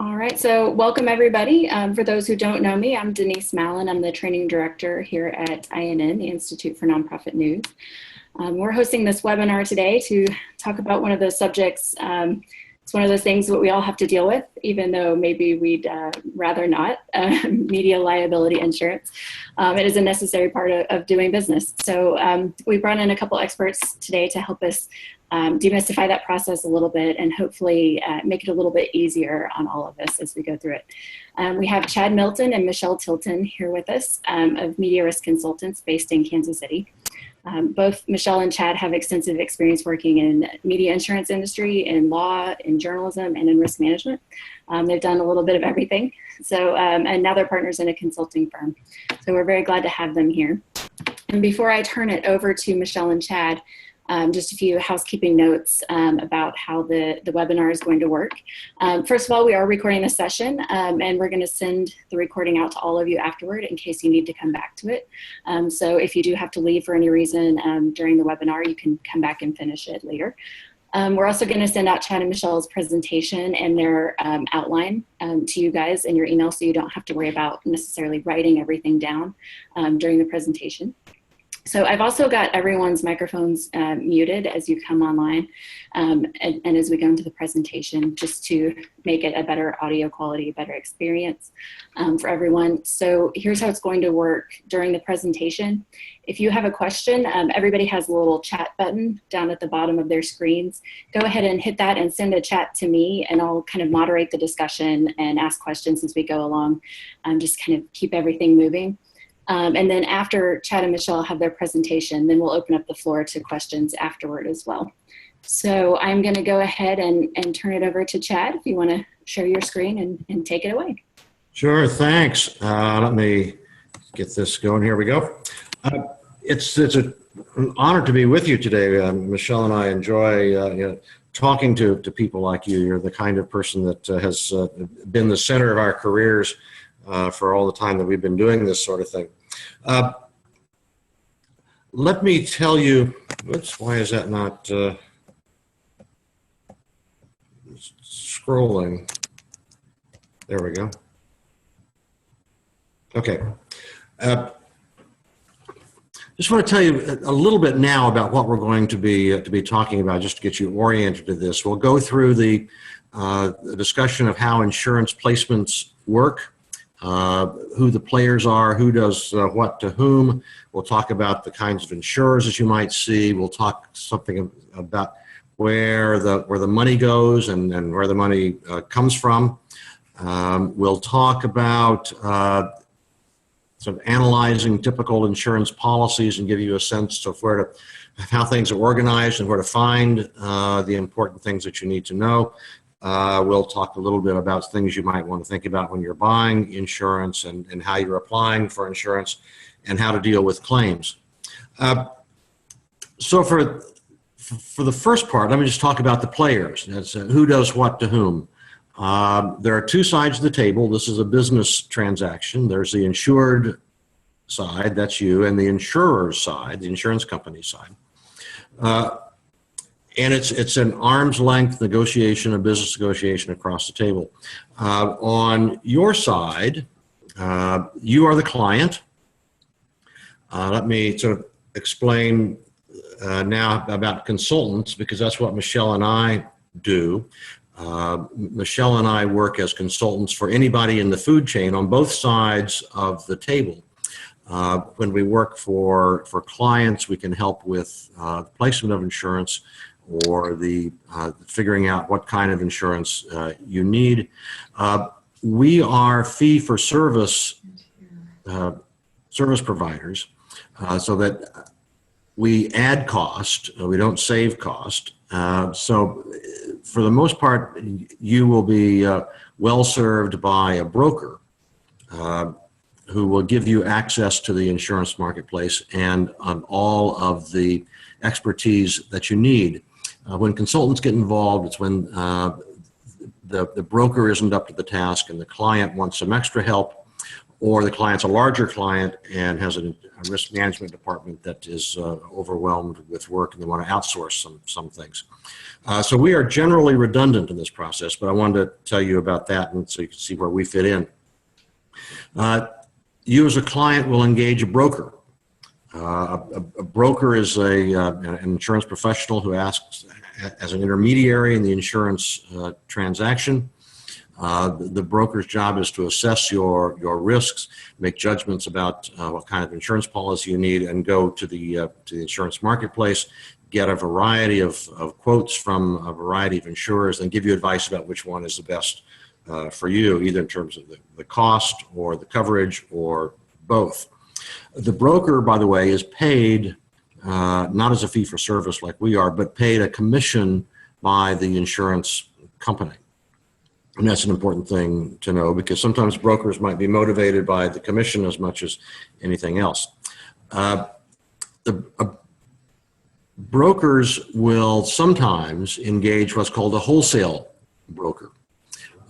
All right, so welcome everybody. For those who don't know me, I'm Denise Mallon. I'm the training director here at INN, the Institute for Nonprofit News. We're hosting this webinar today to talk about one of those subjects. It's one of those things that we all have to deal with, even though maybe we'd rather not, media liability insurance. It is a necessary part of doing business. So we brought in a couple experts today to help us demystify that process a little bit and hopefully make it a little bit easier on all of us as we go through it. We have Chad Milton and Michelle Tilton here with us of Media Risk Consultants based in Kansas City. Both Michelle and Chad have extensive experience working in media insurance industry, in law, in journalism, and in risk management. They've done a little bit of everything. So, and now they're partners in a consulting firm. So we're very glad to have them here. And before I turn it over to Michelle and Chad, just a few housekeeping notes about how the webinar is going to work. First of all, we are recording this session and we're going to send the recording out to all of you afterward in case you need to come back to it. So if you do have to leave for any reason during the webinar, you can come back and finish it later. We're also going to send out Chad and Michelle's presentation and their outline to you guys in your email so you don't have to worry about necessarily writing everything down during the presentation. So I've also got everyone's microphones muted as you come online and as we go into the presentation, just to make it a better audio quality, better experience for everyone. So here's how it's going to work during the presentation. If you have a question, everybody has a little chat button down at the bottom of their screens. Go ahead and hit that and send a chat to me and I'll kind of moderate the discussion and ask questions as we go along, just kind of keep everything moving. And then after Chad and Michelle have their presentation, then we'll open up the floor to questions afterward as well. So I'm going to go ahead and turn it over to Chad if you want to share your screen and take it away. Sure, thanks. Let me get this going. Here we go. It's an honor to be with you today. Michelle and I enjoy talking to people like you. You're the kind of person that has been the center of our careers for all the time that we've been doing this sort of thing. Let me tell you, oops, why is that not scrolling? There we go. Okay. Just want to tell you a little bit now about what we're going to be talking about, just to get you oriented to this. We'll go through the discussion of how insurance placements work, who the players are, who does what to whom. We'll talk about the kinds of insurers that you might see. We'll talk something about where the money goes and where the money comes from. We'll talk about sort of analyzing typical insurance policies and give you a sense of how things are organized and where to find the important things that you need to know. We'll talk a little bit about things you might want to think about when you're buying insurance and how you're applying for insurance and how to deal with claims. So for the first part, let me just talk about the players. That's who does what to whom. There are two sides of the table. This is a business transaction. There's the insured side, that's you, and the insurer's side, the insurance company side. And it's an arm's length negotiation, a business negotiation across the table. On your side, you are the client. Let me sort of explain now about consultants, because that's what Michelle and I do. Michelle and I work as consultants for anybody in the food chain on both sides of the table. When we work for clients, we can help with placement of insurance or the figuring out what kind of insurance you need. We are fee-for-service service providers, so that we add cost, we don't save cost. So for the most part, you will be well served by a broker who will give you access to the insurance marketplace and on all of the expertise that you need. When consultants get involved, it's when the broker isn't up to the task and the client wants some extra help, or the client's a larger client and has a risk management department that is overwhelmed with work and they want to outsource some things. So we are generally redundant in this process, but I wanted to tell you about that and so you can see where we fit in. You as a client will engage a broker. A broker is an insurance professional who acts as an intermediary in the insurance transaction. The broker's job is to assess your risks, make judgments about what kind of insurance policy you need, and go to the insurance marketplace, get a variety of quotes from a variety of insurers, and give you advice about which one is the best for you, either in terms of the cost or the coverage or both. The broker, by the way, is paid not as a fee for service like we are, but paid a commission by the insurance company. And that's an important thing to know because sometimes brokers might be motivated by the commission as much as anything else. Brokers will sometimes engage what's called a wholesale broker.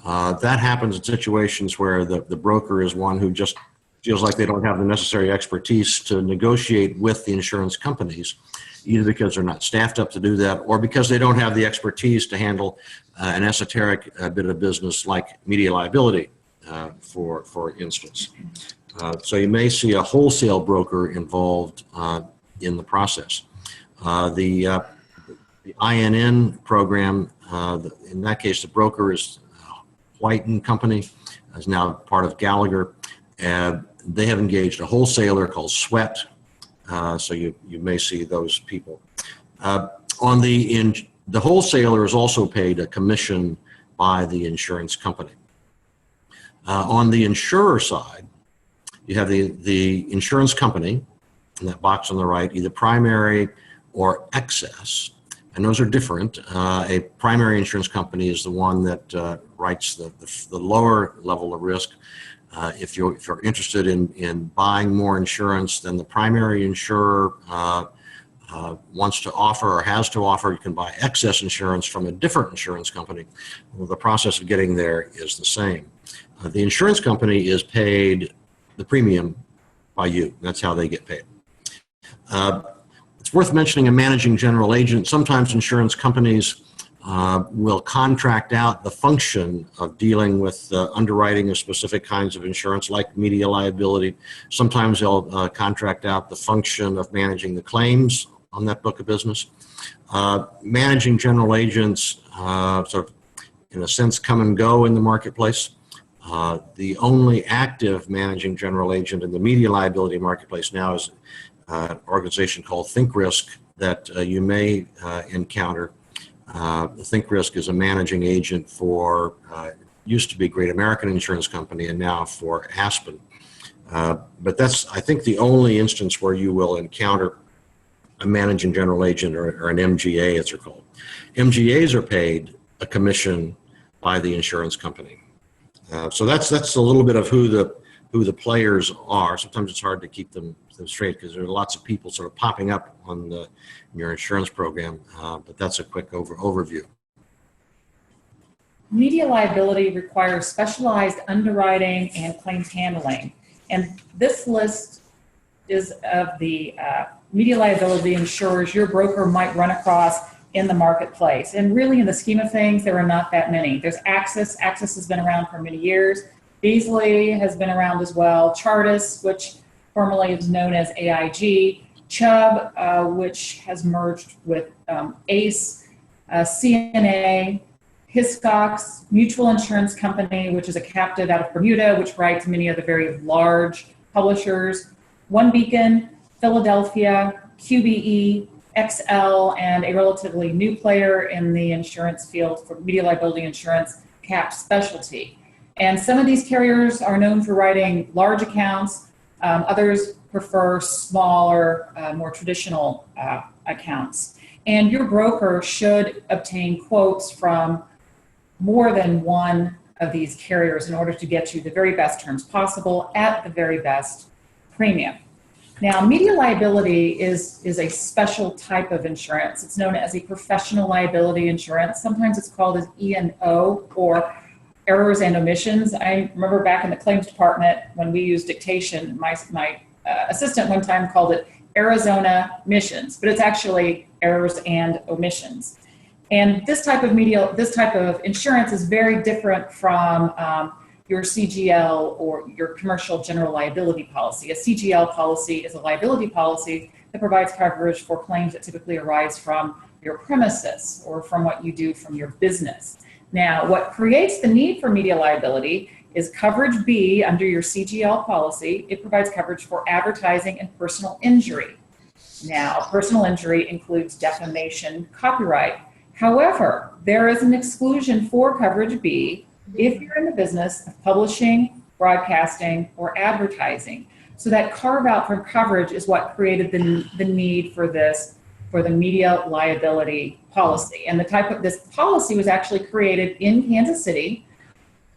That happens in situations where the broker is one who just feels like they don't have the necessary expertise to negotiate with the insurance companies, either because they're not staffed up to do that or because they don't have the expertise to handle an esoteric bit of business like media liability, for instance. So you may see a wholesale broker involved in the process. The INN program, in that case, the broker is White & Company, is now part of Gallagher. They have engaged a wholesaler called Sweat, so you may see those people. The wholesaler is also paid a commission by the insurance company. On the insurer side, you have the insurance company, in that box on the right, either primary or excess, and those are different. A primary insurance company is the one that writes the lower level of risk. If you're interested in buying more insurance than the primary insurer wants to offer or has to offer, you can buy excess insurance from a different insurance company. Well, the process of getting there is the same. The insurance company is paid the premium by you. That's how they get paid. It's worth mentioning a managing general agent. Sometimes insurance companies will contract out the function of dealing with underwriting of specific kinds of insurance like media liability. Sometimes they'll contract out the function of managing the claims on that book of business. Managing general agents sort of, in a sense, come and go in the marketplace. The only active managing general agent in the media liability marketplace now is an organization called ThinkRisk that you may encounter. ThinkRisk is a managing agent for, used to be Great American Insurance Company and now for Aspen. But that's, I think, the only instance where you will encounter a managing general agent or an MGA, as they're called. MGAs are paid a commission by the insurance company. So that's a little bit of who the players are. Sometimes it's hard to keep them straight because there are lots of people sort of popping up on your insurance program, but that's a quick overview. Media liability requires specialized underwriting and claims handling. And this list is of the media liability insurers your broker might run across in the marketplace. And really, in the scheme of things, there are not that many. There's Axis. Axis has been around for many years. Beasley has been around as well. Chartis, which formerly is known as AIG. Chubb, which has merged with ACE. CNA. Hiscox, Mutual Insurance Company, which is a captive out of Bermuda, which writes many of the very large publishers. One Beacon, Philadelphia, QBE, XL, and a relatively new player in the insurance field for media liability insurance, Cap Specialty. And some of these carriers are known for writing large accounts. Others prefer smaller, more traditional accounts. And your broker should obtain quotes from more than one of these carriers in order to get you the very best terms possible at the very best premium. Now, media liability is a special type of insurance. It's known as a professional liability insurance. Sometimes it's called as E&O or errors and omissions. I remember back in the claims department when we used dictation, my assistant one time called it Arizona missions, but it's actually errors and omissions. And this type of insurance is very different from your CGL or your commercial general liability policy. A CGL policy is a liability policy that provides coverage for claims that typically arise from your premises or from what you do from your business. Now, what creates the need for media liability is coverage B under your CGL policy. It provides coverage for advertising and personal injury. Now, personal injury includes defamation, copyright. However, there is an exclusion for coverage B if you're in the business of publishing, broadcasting, or advertising. So that carve out from coverage is what created the need for the media liability policy. And this policy was actually created in Kansas City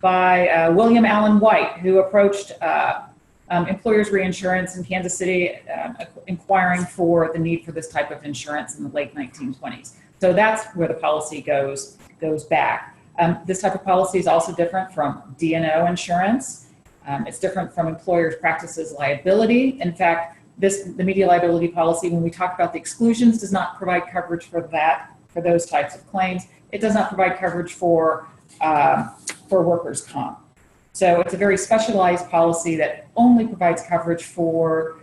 by William Allen White, who approached employers reinsurance in Kansas City, inquiring for the need for this type of insurance in the late 1920s. So that's where the policy goes back. This type of policy is also different from D&O insurance. It's different from employers' practices liability. In fact, the media liability policy, when we talk about the exclusions, does not provide coverage for those types of claims. It does not provide coverage for workers' comp. So it's a very specialized policy that only provides coverage for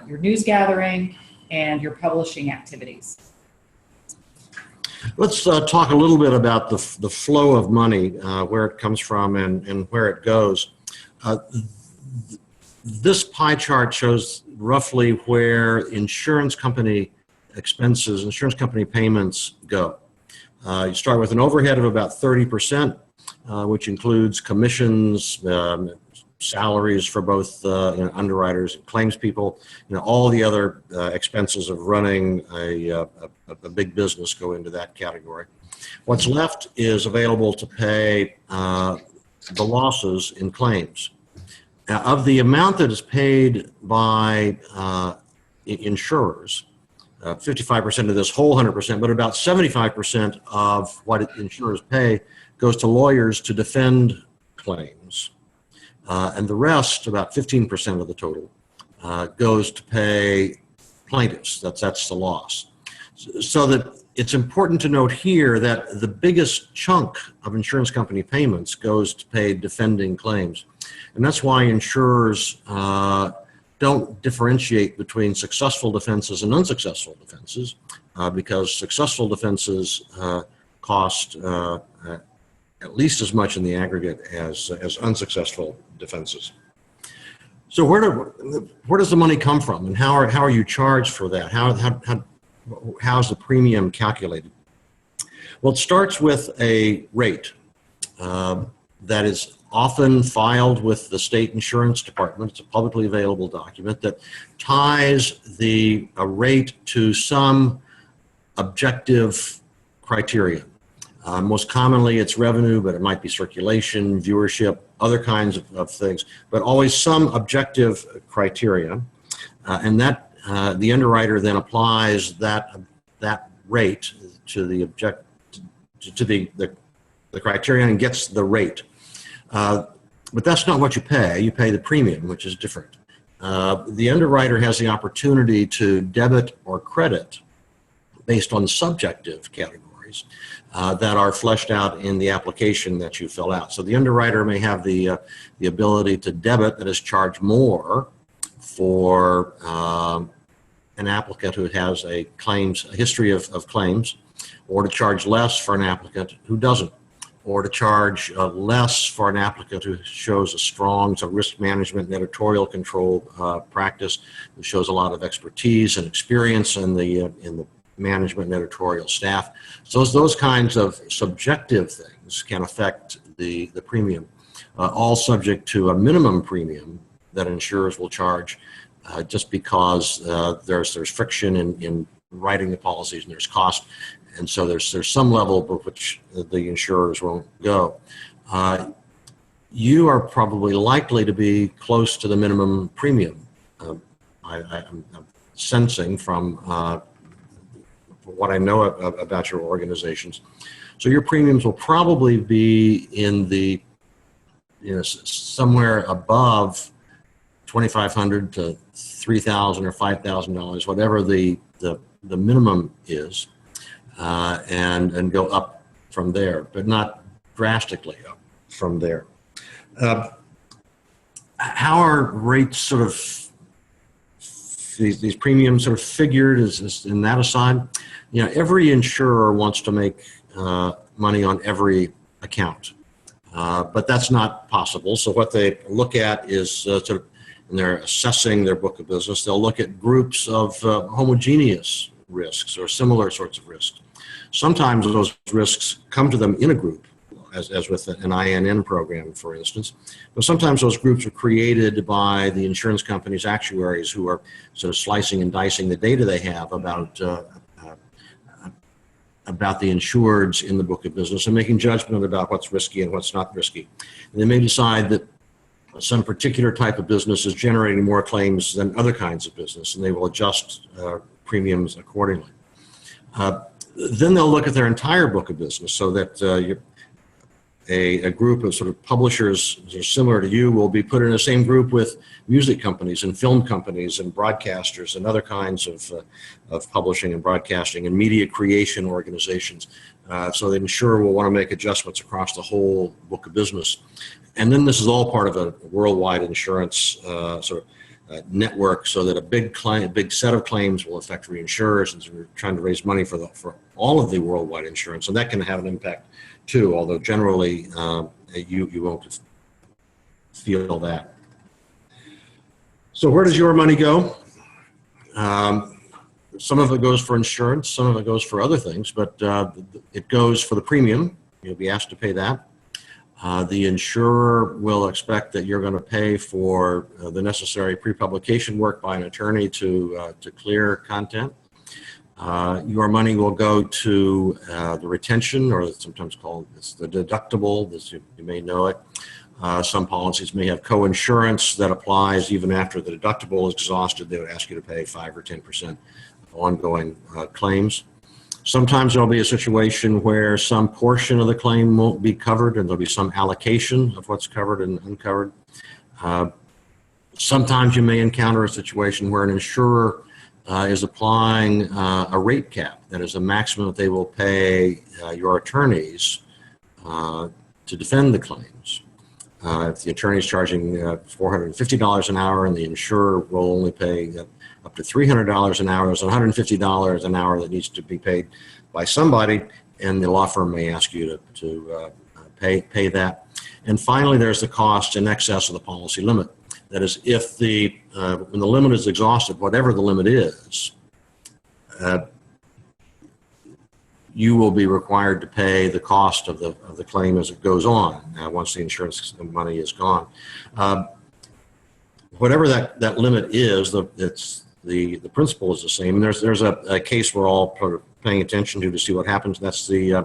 your news gathering and your publishing activities. Let's talk a little bit about the flow of money, where it comes from and where it goes. This pie chart shows roughly where insurance company expenses, insurance company payments go. You start with an overhead of about 30%, which includes commissions, salaries for both underwriters and claims people. All the other expenses of running a big business go into that category. What's left is available to pay the losses in claims. Now, of the amount that is paid by insurers, 55% of this whole 100%, but about 75% of what insurers pay goes to lawyers to defend claims. And the rest, about 15% of the total, goes to pay plaintiffs. That's the loss. So that it's important to note here that the biggest chunk of insurance company payments goes to pay defending claims. And that's why insurers don't differentiate between successful defenses and unsuccessful defenses, because successful defenses cost at least as much in the aggregate as unsuccessful defenses. So where does the money come from, and how are you charged for that? How's the premium calculated? Well, it starts with a rate that is often filed with the state insurance department. It's a publicly available document that ties a rate to some objective criteria. Most commonly it's revenue, but it might be circulation, viewership, other kinds of things, but always some objective criteria. And that the underwriter then applies that rate to the criterion and gets the rate. But that's not what you pay. You pay the premium, which is different. The underwriter has the opportunity to debit or credit based on subjective categories that are fleshed out in the application that you fill out. So the underwriter may have the ability to debit, that is, charge more for an applicant who has a history of claims, or to charge less for an applicant who doesn't, or to charge less for an applicant who shows a strong risk management and editorial control practice, who shows a lot of expertise and experience in the management and editorial staff. So those kinds of subjective things can affect the premium, all subject to a minimum premium that insurers will charge just because there's friction in writing the policies and there's cost. And so there's some level of which the insurers won't go. You are probably likely to be close to the minimum premium. I'm sensing from what I know about your organizations. So your premiums will probably be in the somewhere above $2,500 to $3,000 or $5,000, whatever the minimum is, and go up from there, but not drastically up from there. How are rates sort of, these premiums sort of figured is in that aside? Every insurer wants to make money on every account, but that's not possible. So what they look at is sort of, when they're assessing their book of business, they'll look at groups of homogeneous risks or similar sorts of risks. Sometimes those risks come to them in a group, as with an INN program, for instance. But sometimes those groups are created by the insurance company's actuaries, who are sort of slicing and dicing the data they have about the insureds in the book of business and making judgment about what's risky and what's not risky. And they may decide that some particular type of business is generating more claims than other kinds of business, and they will adjust premiums accordingly. Then they'll look at their entire book of business, so that a group of sort of publishers that are similar to you will be put in the same group with music companies and film companies and broadcasters and other kinds of publishing and broadcasting and media creation organizations. So the insurer will want to make adjustments across the whole book of business. And then this is all part of a worldwide insurance network, so that a big set of claims will affect reinsurers, and so we're trying to raise money for all of the worldwide insurance, and that can have an impact too, although generally you won't feel that. So where does your money go? Some of it goes for insurance, some of it goes for other things, but it goes for the premium. You'll be asked to pay that. The insurer will expect that you're going to pay for the necessary pre-publication work by an attorney to clear content. Your money will go to the retention, or sometimes called the deductible. You may know it. Some policies may have co-insurance that applies even after the deductible is exhausted. They would ask you to pay 5 or 10% ongoing claims. Sometimes there'll be a situation where some portion of the claim won't be covered, and there'll be some allocation of what's covered and uncovered. Sometimes you may encounter a situation where an insurer is applying a rate cap, that is a maximum that they will pay your attorneys to defend the claims. If the attorney is charging $450 an hour and the insurer will only pay up to $300 an hour, there's $150 an hour that needs to be paid by somebody, and the law firm may ask you to pay that. And finally, there's the cost in excess of the policy limit. That is, if when the limit is exhausted, whatever the limit is, you will be required to pay the cost of the claim as it goes on once the insurance money is gone. Whatever that limit is, the principle is the same. And there's a case we're all paying attention to see what happens. That's the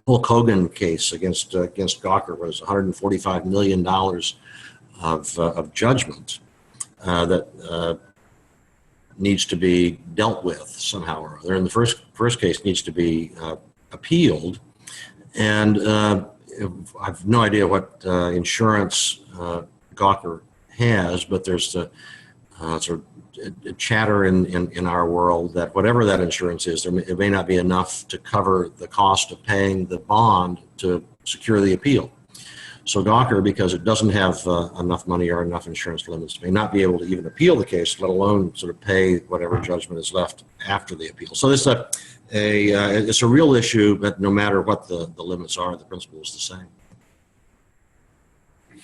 Hulk Hogan case against Gawker. It was $145 million of judgment that needs to be dealt with somehow or other. And the first case needs to be appealed. And I have no idea what insurance Gawker has, but there's the sort of a chatter in our world that whatever that insurance is, it may not be enough to cover the cost of paying the bond to secure the appeal. So Gawker, because it doesn't have enough money or enough insurance limits, may not be able to even appeal the case, let alone sort of pay whatever judgment is left after the appeal. So this it's a real issue, but no matter what the limits are, the principle is the same.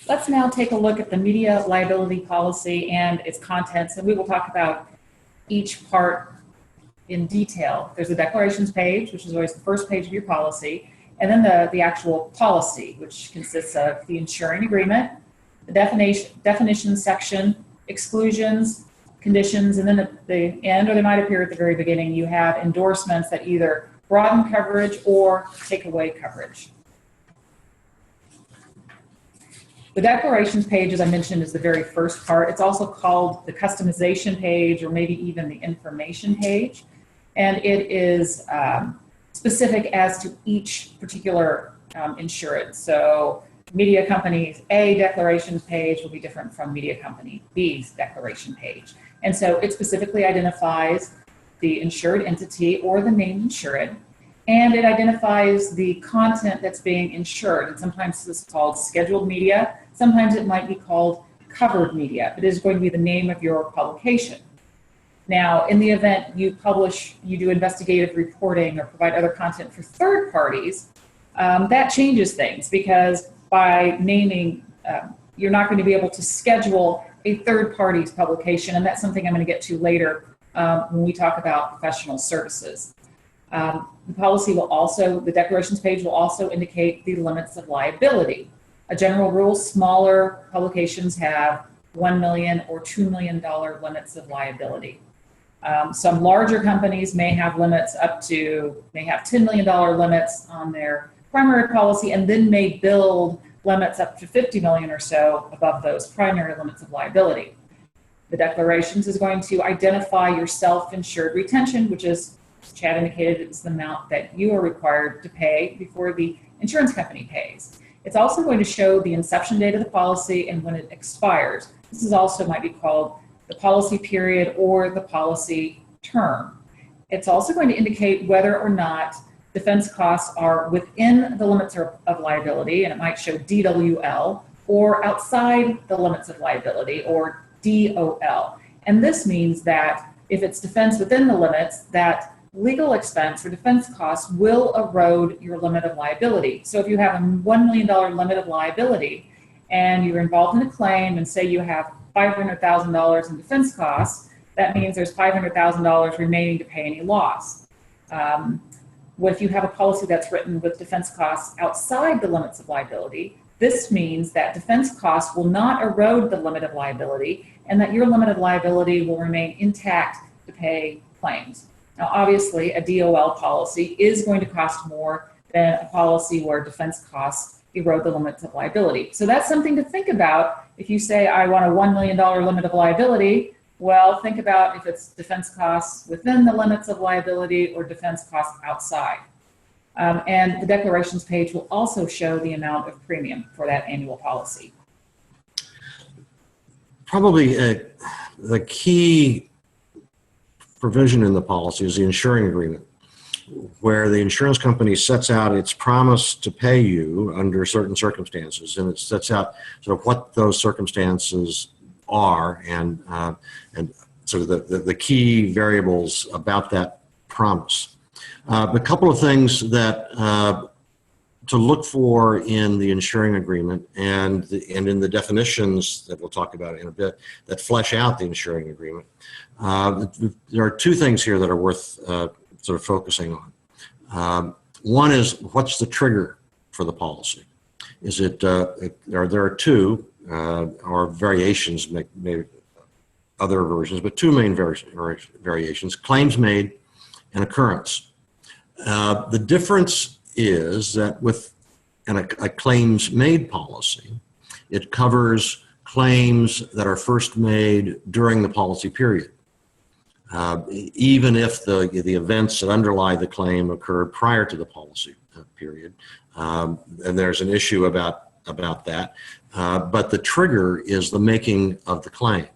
Let's now take a look at the media liability policy and its contents, and we will talk about each part in detail. There's a declarations page, which is always the first page of your policy, and then the actual policy, which consists of the insuring agreement, the definition section, exclusions, conditions, and then at the end, or they might appear at the very beginning, you have endorsements that either broaden coverage or take away coverage. The declarations page, as I mentioned, is the very first part. It's also called the customization page, or maybe even the information page. And it is specific as to each particular insured. So media company A declaration page will be different from media company B's declaration page. And so it specifically identifies the insured entity or the named insured, and it identifies the content that's being insured. And sometimes this is called scheduled media. Sometimes it might be called covered media. It is going to be the name of your publication. Now, in the event you do investigative reporting or provide other content for third parties, that changes things, because by naming, you're not going to be able to schedule a third party's publication, and that's something I'm going to get to later when we talk about professional services. The policy will also, the declarations page will also indicate the limits of liability. A general rule, smaller publications have $1 million or $2 million limits of liability. Some larger companies may have limits may have $10 million limits on their primary policy, and then may build limits up to $50 million or so above those primary limits of liability. The declarations is going to identify your self-insured retention, which is, as Chad indicated, is the amount that you are required to pay before the insurance company pays. It's also going to show the inception date of the policy and when it expires. This is also might be called the policy period or the policy term. It's also going to indicate whether or not defense costs are within the limits of liability, and it might show DWL, or outside the limits of liability, or DOL. And this means that if it's defense within the limits, that legal expense or defense costs will erode your limit of liability. So if you have a $1 million limit of liability and you're involved in a claim and say you have $500,000 in defense costs, that means there's $500,000 remaining to pay any loss. What if you have a policy that's written with defense costs outside the limits of liability? This means that defense costs will not erode the limit of liability, and that your limit of liability will remain intact to pay claims. Now, obviously, a DOL policy is going to cost more than a policy where defense costs erode the limits of liability. So that's something to think about. If you say, I want a $1 million limit of liability, well, think about if it's defense costs within the limits of liability or defense costs outside. And the declarations page will also show the amount of premium for that annual policy. Probably the key provision in the policy is the insuring agreement, where the insurance company sets out its promise to pay you under certain circumstances, and it sets out sort of what those circumstances are and sort of the key variables about that promise. A couple of things that to look for in the insuring agreement and in the definitions that we'll talk about in a bit that flesh out the insuring agreement. There are two things here that are worth sort of focusing on. One is, what's the trigger for the policy? Is it, there are two, or variations, maybe other versions, but two main variations: claims made and occurrence. The difference is that with a claims made policy, it covers claims that are first made during the policy period, even if the events that underlie the claim occurred prior to the policy period. And there's an issue about that. But the trigger is the making of the claim.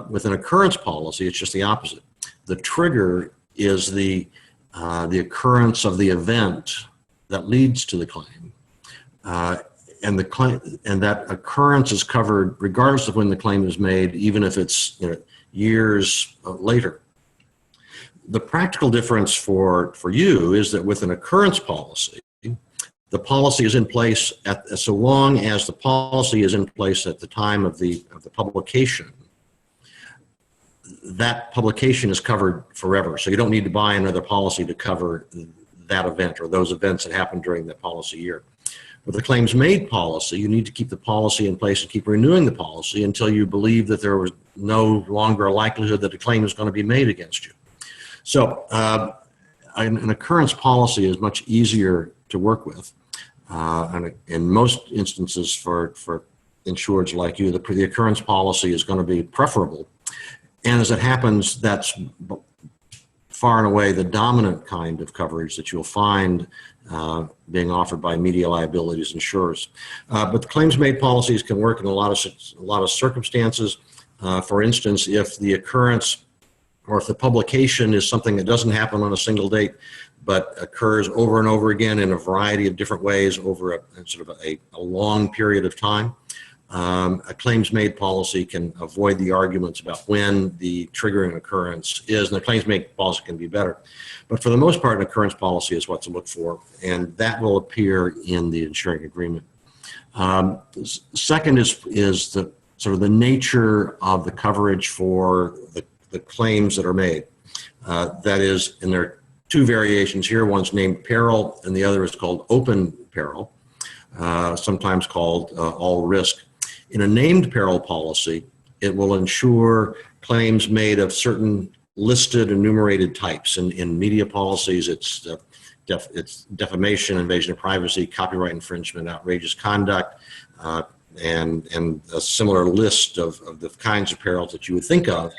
With an occurrence policy, it's just the opposite. The trigger is the occurrence of the event that leads to the claim, and that occurrence is covered regardless of when the claim is made, even if it's years later. The practical difference for you is that with an occurrence policy, the policy is in place so long as the policy is in place at the time of the publication. That publication is covered forever, so you don't need to buy another policy to cover that event or those events that happened during that policy year. With the claims made policy, you need to keep the policy in place and keep renewing the policy until you believe that there was no longer a likelihood that a claim is going to be made against you. So an occurrence policy is much easier to work with. And in most instances for insureds like you, the occurrence policy is going to be preferable. And as it happens, that's far and away the dominant kind of coverage that you'll find being offered by media liabilities insurers. But the claims-made policies can work in a lot of circumstances. For instance, if the occurrence or if the publication is something that doesn't happen on a single date, but occurs over and over again in a variety of different ways over a sort of a long period of time, a claims-made policy can avoid the arguments about when the triggering occurrence is, and the claims-made policy can be better. But for the most part, an occurrence policy is what to look for, and that will appear in the insuring agreement. Second is the sort of the nature of the coverage for the claims that are made. That is, and there are two variations here. One's named peril, and the other is called open peril, sometimes called all risk. In a named peril policy, it will insure claims made of certain listed enumerated types. In media policies, it's defamation, invasion of privacy, copyright infringement, outrageous conduct, and a similar list of the kinds of perils that you would think of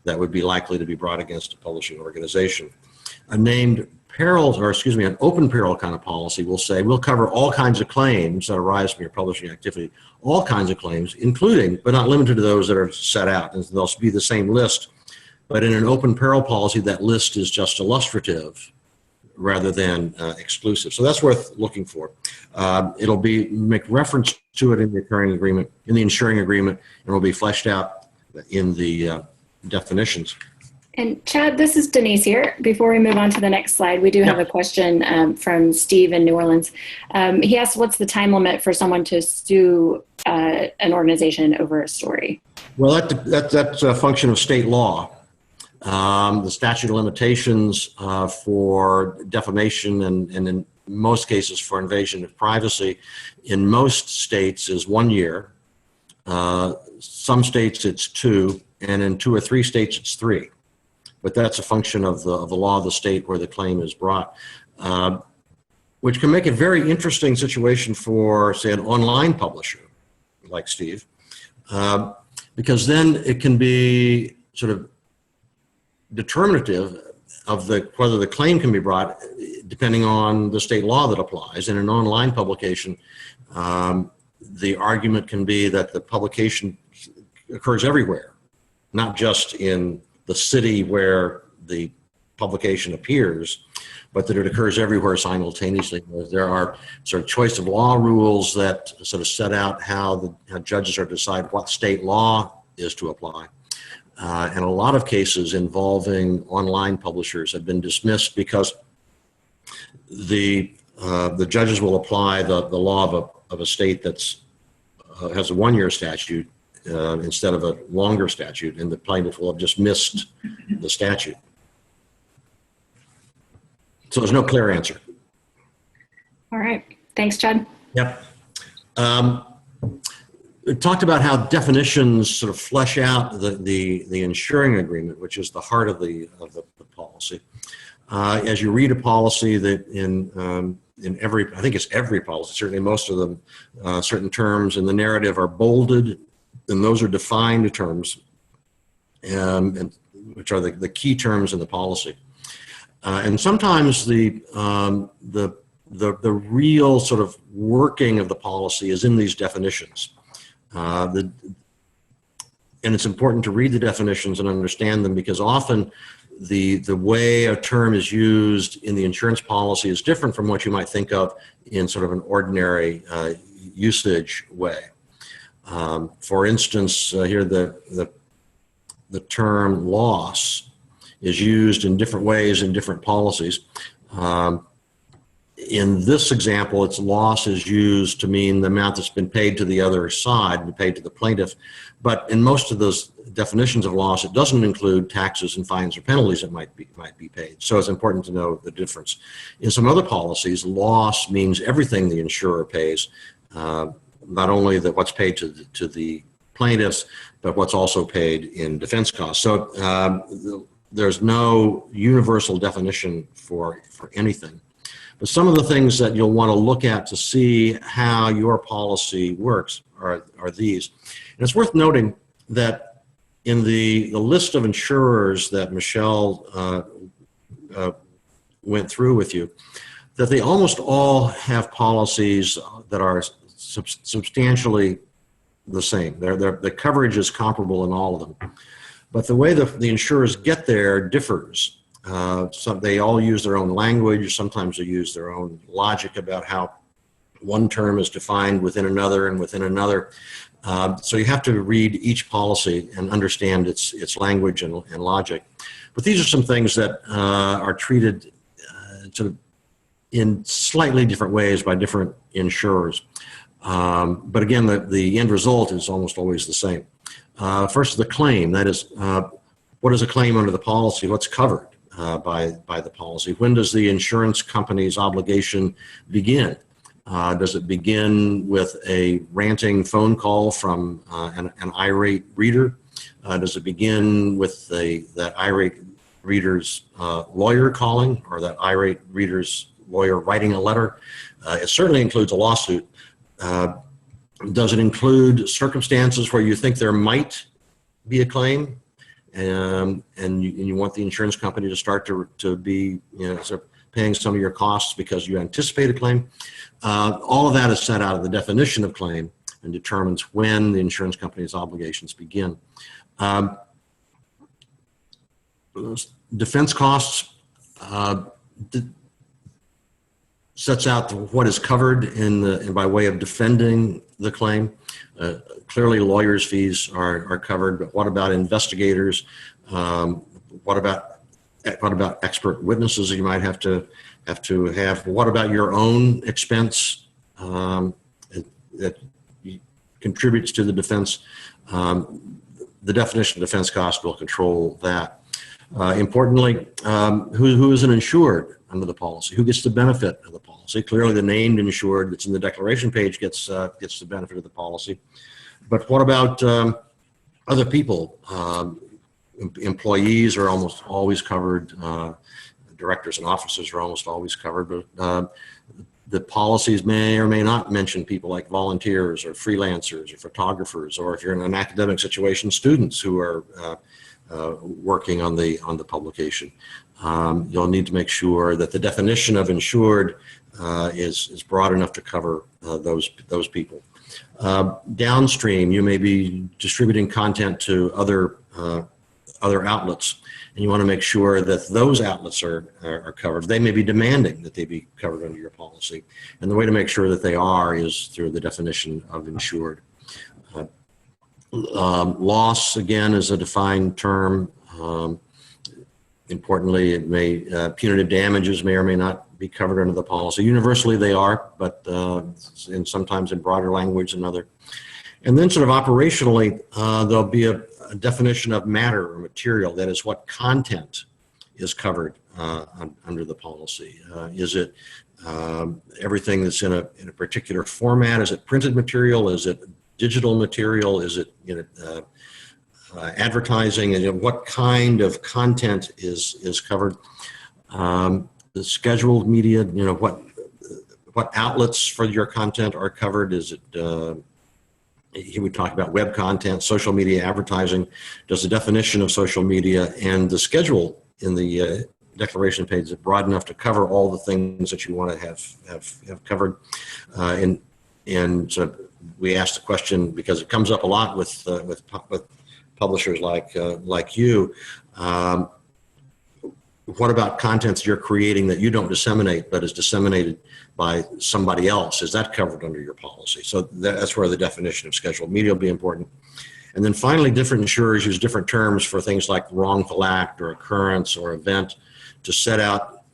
that would be likely to be brought against a publishing organization. A named peril, or excuse me, an open peril kind of policy will say we'll cover all kinds of claims that arise from your publishing activity, all kinds of claims, including but not limited to those that are set out, and they'll be the same list. But in an open peril policy, that list is just illustrative rather than exclusive. So that's worth looking for. It'll make reference to it in the insuring agreement, and it will be fleshed out in the definitions. And Chad, this is Denise here. Before we move on to the next slide, we do have a question from Steve in New Orleans. He asked, what's the time limit for someone to sue an organization over a story? Well, that's a function of state law. The statute of limitations for defamation and in most cases for invasion of privacy in most states is 1 year. Some states it's 2, and in 2 or 3 states it's 3. But that's a function of the law of the state where the claim is brought, which can make a very interesting situation for, say, an online publisher like Steve, because then it can be sort of determinative of whether the claim can be brought depending on the state law that applies. In an online publication, the argument can be that the publication occurs everywhere, not just in the city where the publication appears, but that it occurs everywhere simultaneously. There are sort of choice of law rules that sort of set out how judges are to decide what state law is to apply. And a lot of cases involving online publishers have been dismissed because the judges will apply the law of a state that's has a 1-year statute instead of a longer statute, and the plaintiff will have just missed the statute. So there's no clear answer. All right. Thanks, Chad. Yep. We talked about how definitions sort of flesh out the insuring agreement, which is the heart of the policy. As you read a policy that in every, I think it's every policy, certainly most of them, certain terms in the narrative are bolded, and those are defined terms, and which are the key terms in the policy. And sometimes the real sort of working of the policy is in these definitions. And it's important to read the definitions and understand them, because often the way a term is used in the insurance policy is different from what you might think of in sort of an ordinary usage way. For instance, here the term loss is used in different ways in different policies. In this example, its loss is used to mean the amount that's been paid to the other side, paid to the plaintiff. But in most of those definitions of loss, it doesn't include taxes and fines or penalties that might be paid. So it's important to know the difference. In some other policies, loss means everything the insurer pays, not only what's paid to the plaintiffs, but what's also paid in defense costs. So there's no universal definition for anything. But some of the things that you'll want to look at to see how your policy works are these. And it's worth noting that in the list of insurers that Michelle went through with you, that they almost all have policies that are substantially the same. The coverage is comparable in all of them. But the way the insurers get there differs. They all use their own language. Sometimes they use their own logic about how one term is defined within another and within another. So you have to read each policy and understand its language and logic. But these are some things that are treated sort of in slightly different ways by different insurers. But again, the end result is almost always the same. First, the claim. That is, what is a claim under the policy? What's covered by the policy? When does the insurance company's obligation begin? Does it begin with a ranting phone call from an irate reader? Does it begin with that irate reader's lawyer calling, or that irate reader's lawyer writing a letter? It certainly includes a lawsuit. Does it include circumstances where you think there might be a claim, and you want the insurance company to start to be sort of paying some of your costs because you anticipate a claim? All of that is set out of the definition of claim and determines when the insurance company's obligations begin. Defense costs sets out what is covered by way of defending the claim. Clearly, lawyers' fees are covered, but what about investigators? What about expert witnesses that you might have to have? What about your own expense that contributes to the defense? The definition of defense cost will control that. Importantly, who is an insured under the policy? Who gets the benefit of the policy? Clearly, the named insured that's in the declaration page gets the benefit of the policy. But what about other people? Employees are almost always covered. Directors and officers are almost always covered. But the policies may or may not mention people like volunteers or freelancers or photographers, or if you're in an academic situation, students who are working on the publication. You'll need to make sure that the definition of insured is broad enough to cover those people. Downstream, you may be distributing content to other outlets, and you want to make sure that those outlets are covered. They may be demanding that they be covered under your policy, and the way to make sure that they are is through the definition of insured. Loss, again, is a defined term. Importantly, it may punitive damages may or may not be covered under the policy. Universally, they are, but sometimes in broader language than other. And then, sort of operationally, there'll be a definition of matter or material. That is, what content is covered under the policy. Is it everything that's in a particular format? Is it printed material? Is it digital material? Is it advertising? And what kind of content is covered? The scheduled media, what outlets for your content are covered? Is it here we talk about web content, social media advertising. Does the definition of social media and the schedule in the declaration page is broad enough to cover all the things that you want to have covered? And so we asked the question because it comes up a lot with publishers like you. What about contents you're creating that you don't disseminate but is disseminated by somebody else? Is that covered under your policy? So that's where the definition of scheduled media will be important. And then finally, different insurers use different terms for things like wrongful act or occurrence or event to set out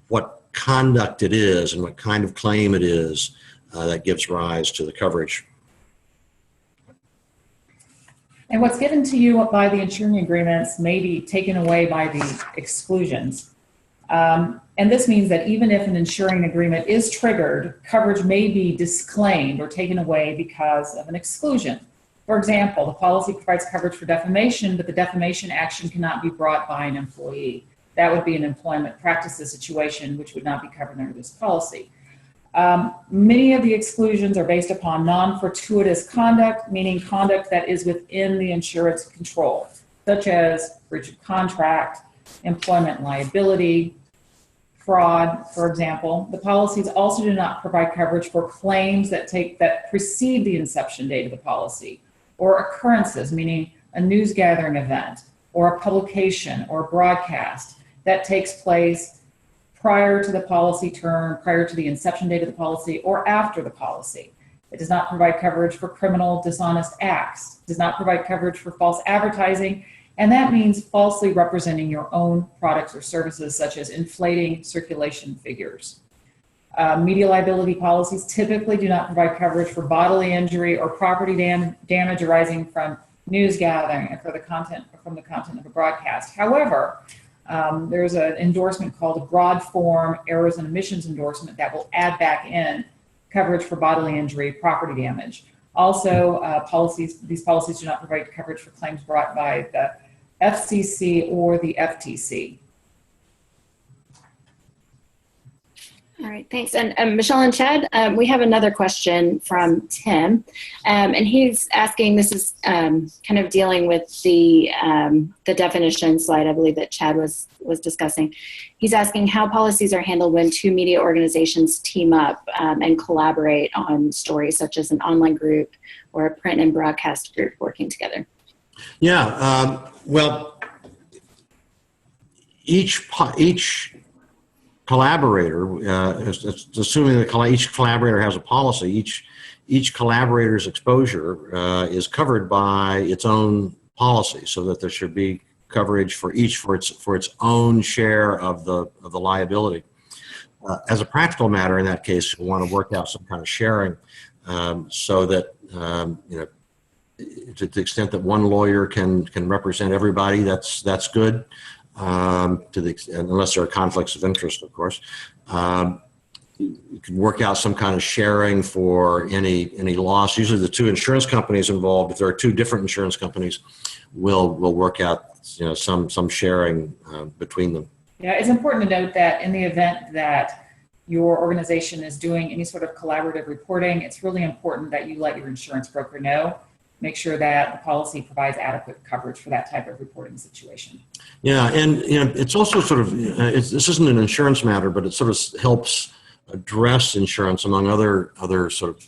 what conduct it is and what kind of claim it is that gives rise to the coverage. And what's given to you by the insuring agreements may be taken away by the exclusions. And this means that even if an insuring agreement is triggered, coverage may be disclaimed or taken away because of an exclusion. For example, the policy provides coverage for defamation, but the defamation action cannot be brought by an employee. That would be an employment practices situation, which would not be covered under this policy. Many of the exclusions are based upon non-fortuitous conduct, meaning conduct that is within the insured's control, such as breach of contract, employment liability, fraud, for example, the policies also do not provide coverage for claims that precede the inception date of the policy, or occurrences, meaning a news gathering event, or a publication or broadcast that takes place prior to the policy term, prior to the inception date of the policy, or after the policy. It does not provide coverage for criminal dishonest acts, does not provide coverage for false advertising, and that means falsely representing your own products or services, such as inflating circulation figures. Media liability policies typically do not provide coverage for bodily injury or property damage arising from news gathering and from the content of a broadcast. However, there's an endorsement called a broad form errors and omissions endorsement that will add back in coverage for bodily injury, property damage. Also, these policies do not provide coverage for claims brought by the FCC or the FTC. All right, thanks. And Michelle and Chad, we have another question from Tim, and he's asking, this is kind of dealing with the definition slide, I believe, that Chad was discussing. He's asking how policies are handled when two media organizations team up and collaborate on stories, such as an online group or a print and broadcast group working together. Yeah, well, each collaborator, assuming that each collaborator has a policy, each collaborator's exposure is covered by its own policy, so that there should be coverage for each for its own share of the liability. As a practical matter, in that case, we want to work out some kind of sharing, so that to the extent that one lawyer can represent everybody, that's good. Unless there are conflicts of interest, of course. You can work out some kind of sharing for any loss. Usually the two insurance companies involved, if there are two different insurance companies, will work out some sharing between them. Yeah, it's important to note that in the event that your organization is doing any sort of collaborative reporting, it's really important that you let your insurance broker know. Make sure that the policy provides adequate coverage for that type of reporting situation. Yeah, and it's also sort of, this isn't an insurance matter, but it sort of helps address insurance among other sort of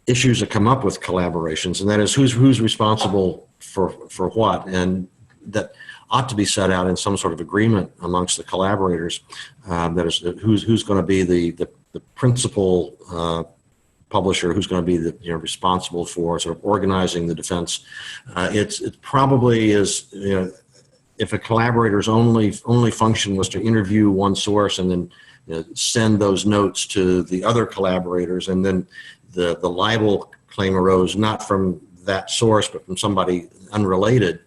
issues that come up with collaborations, and that is who's responsible for what, and that ought to be set out in some sort of agreement amongst the collaborators. That is, who's going to be the principal publisher, who's going to be responsible for sort of organizing the defense. It probably is, if a collaborator's only function was to interview one source and then send those notes to the other collaborators, and then the libel claim arose not from that source but from somebody unrelated,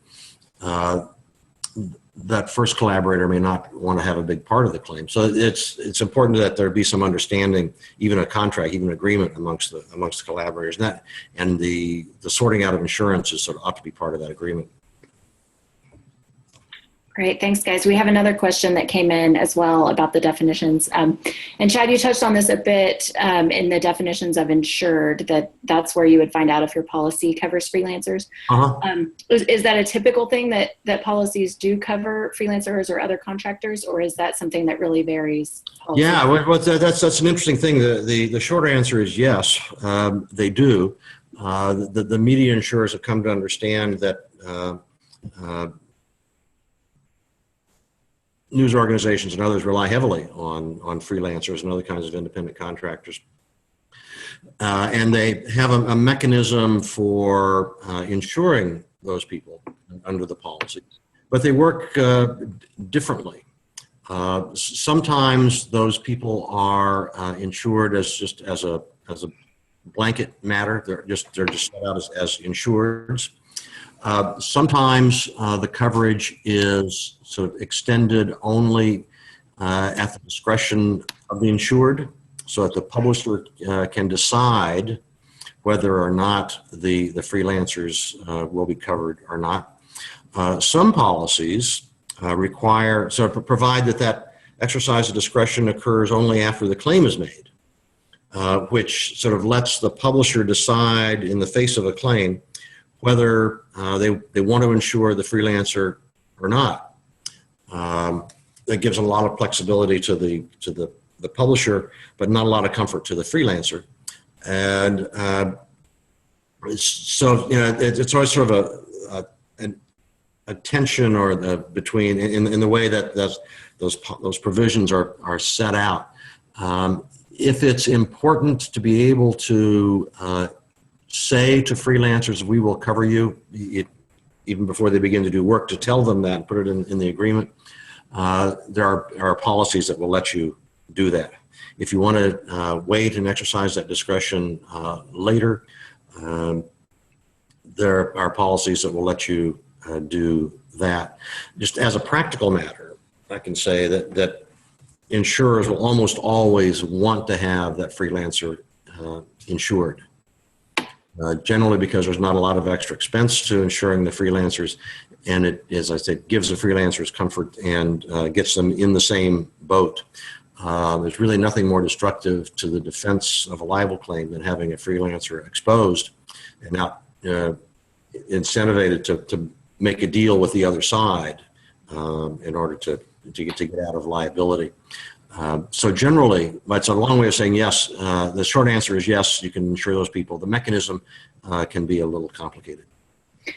that first collaborator may not want to have a big part of the claim. So it's important that there be some understanding, even a contract, even an agreement amongst the collaborators, and the sorting out of insurance is sort of ought to be part of that agreement. Great, thanks guys. We have another question that came in as well about the definitions. And Chad, you touched on this a bit in the definitions of insured, that's where you would find out if your policy covers freelancers. Uh-huh. Is that a typical thing that policies do cover freelancers or other contractors, or is that something that really varies? Yeah, well, that's an interesting thing. The short answer is yes, they do. The media insurers have come to understand that news organizations and others rely heavily on freelancers and other kinds of independent contractors. And they have a mechanism for insuring those people under the policy. But they work differently. Sometimes those people are insured as a blanket matter. They're just set out as insureds. Sometimes the coverage is sort of extended only at the discretion of the insured, so that the publisher can decide whether or not the freelancers will be covered or not. Some policies provide that exercise of discretion occurs only after the claim is made, which sort of lets the publisher decide in the face of a claim whether they want to insure the freelancer or not. that gives a lot of flexibility to the publisher, but not a lot of comfort to the freelancer. And so, you know, it's always sort of a tension or between in the way that those provisions are set out. If it's important to be able to say to freelancers, we will cover you, even before they begin to do work, to tell them that and put it in the agreement, there are policies that will let you do that. If you want to wait and exercise that discretion later, there are policies that will let you do that. Just as a practical matter, I can say that insurers will almost always want to have that freelancer insured. Generally because there's not a lot of extra expense to insuring the freelancers, and it, as I said, gives the freelancers comfort and gets them in the same boat. There's really nothing more destructive to the defense of a libel claim than having a freelancer exposed and not incentivated to make a deal with the other side in order to get out of liability. So generally, that's a long way of saying yes. The short answer is yes, you can insure those people. The mechanism can be a little complicated.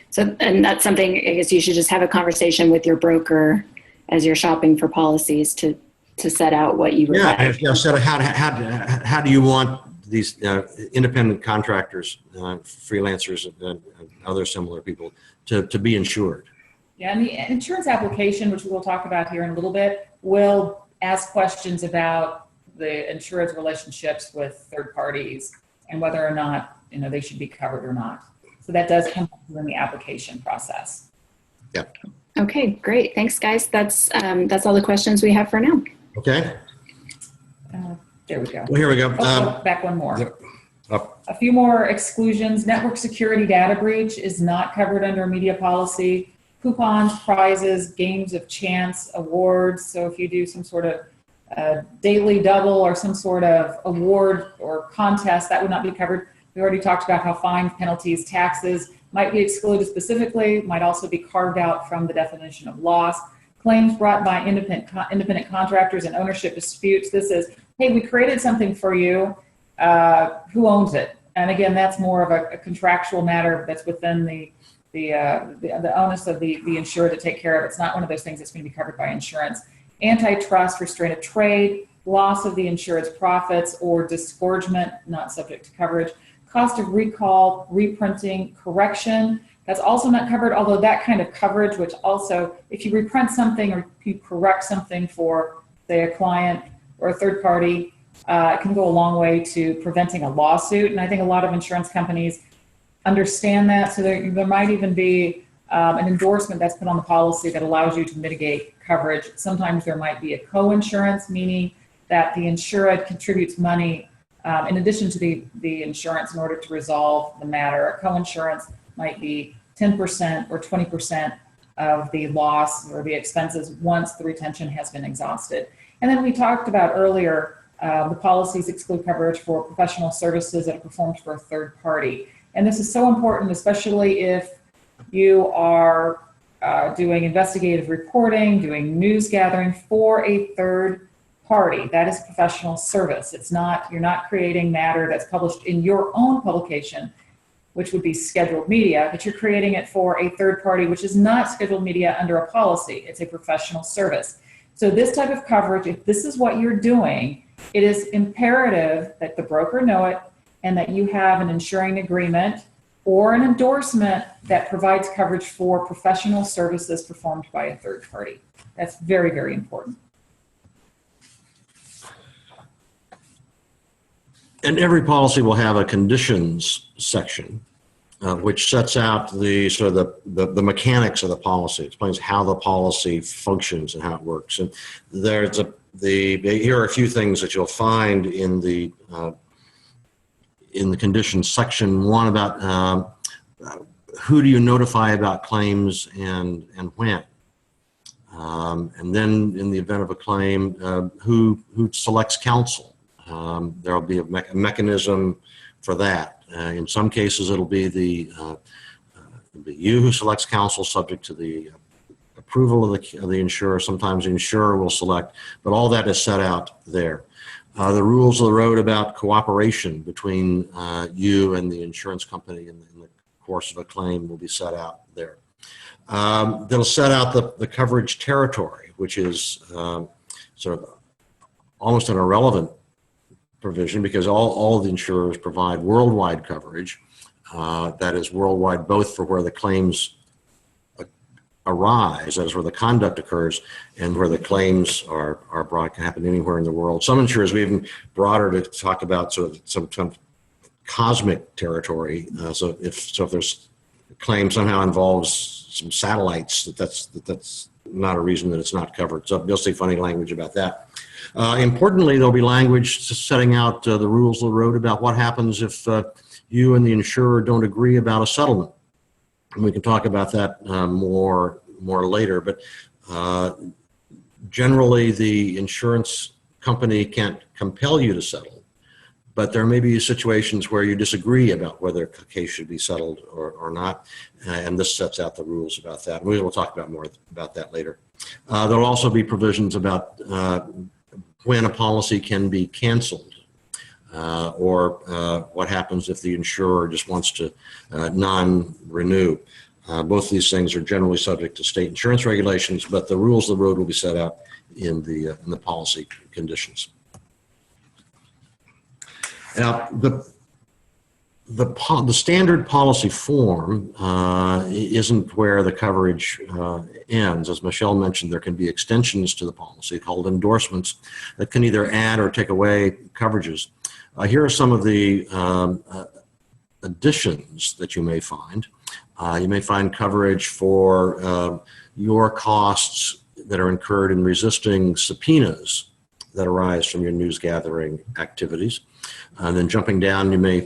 So, and that's something I guess you should just have a conversation with your broker as you're shopping for policies to set out what you would like. Yeah, so how do you want these independent contractors, freelancers, and other similar people to be insured? Yeah, and the insurance application, which we'll talk about here in a little bit, will ask questions about the insured's relationships with third parties and whether or not they should be covered or not. So that does come in the application process. Yeah. Okay, great. Thanks, guys. That's all the questions we have for now. Okay. There we go. Well, here we go. Back one more. Yep. Up. A few more exclusions. Network security data breach is not covered under a media policy. Coupons, prizes, games of chance, awards. So if you do some sort of daily double or some sort of award or contest, that would not be covered. We already talked about how fines, penalties, taxes might be excluded specifically, might also be carved out from the definition of loss. Claims brought by independent contractors and ownership disputes. This is, hey, we created something for you. Who owns it? And again, that's more of a contractual matter that's within the onus of the insured to take care of. It's not one of those things that's going to be covered by insurance. Antitrust, restraint of trade, loss of the insured's profits, or disgorgement, not subject to coverage. Cost of recall, reprinting, correction, that's also not covered, although that kind of coverage, which also, if you reprint something or you correct something for, say, a client or a third party, it can go a long way to preventing a lawsuit. And I think a lot of insurance companies understand that. So there might even be an endorsement that's put on the policy that allows you to mitigate coverage. Sometimes there might be a co-insurance, meaning that the insured contributes money in addition to the insurance in order to resolve the matter. A co-insurance might be 10% or 20% of the loss or the expenses once the retention has been exhausted. And then we talked about earlier, the policies exclude coverage for professional services that are performed for a third party. And this is so important, especially if you are doing investigative reporting, doing news gathering for a third party. That is professional service. It's not, you're not creating matter that's published in your own publication, which would be scheduled media, but you're creating it for a third party, which is not scheduled media under a policy. It's a professional service. So this type of coverage, if this is what you're doing, it is imperative that the broker know it and that you have an insuring agreement or an endorsement that provides coverage for professional services performed by a third party. That's very, very important. And every policy will have a conditions section, which sets out the sort of the mechanics of the policy. It explains how the policy functions and how it works. And there's here are a few things that you'll find in the conditions section. One about who do you notify about claims and when. And then in the event of a claim, who selects counsel. There'll be a mechanism for that. In some cases, it'll be you who selects counsel subject to the approval of the insurer. Sometimes the insurer will select, but all that is set out there. The rules of the road about cooperation between you and the insurance company in the course of a claim will be set out there. They'll set out the coverage territory, which is sort of almost an irrelevant provision because all the insurers provide worldwide coverage. That is worldwide both for where the claims arise, that is where the conduct occurs, and where the claims are brought, can happen anywhere in the world. Some insurers, we even broader to talk about sort of some cosmic territory. So if there's a claim somehow involves some satellites, that's not a reason that it's not covered. So you'll see funny language about that. Importantly, there'll be language setting out the rules of the road about what happens if you and the insurer don't agree about a settlement. And we can talk about that more later, but generally the insurance company can't compel you to settle, but there may be situations where you disagree about whether a case should be settled or not, and this sets out the rules about that. We will talk about more about that later. There'll also be provisions about when a policy can be canceled. Or what happens if the insurer just wants to non-renew. Both these things are generally subject to state insurance regulations, but the rules of the road will be set out in the policy conditions. Now, the standard policy form isn't where the coverage ends. As Michelle mentioned, there can be extensions to the policy called endorsements that can either add or take away coverages. Here are some of the additions that you may find. You may find coverage for your costs that are incurred in resisting subpoenas that arise from your news gathering activities. And then jumping down, you may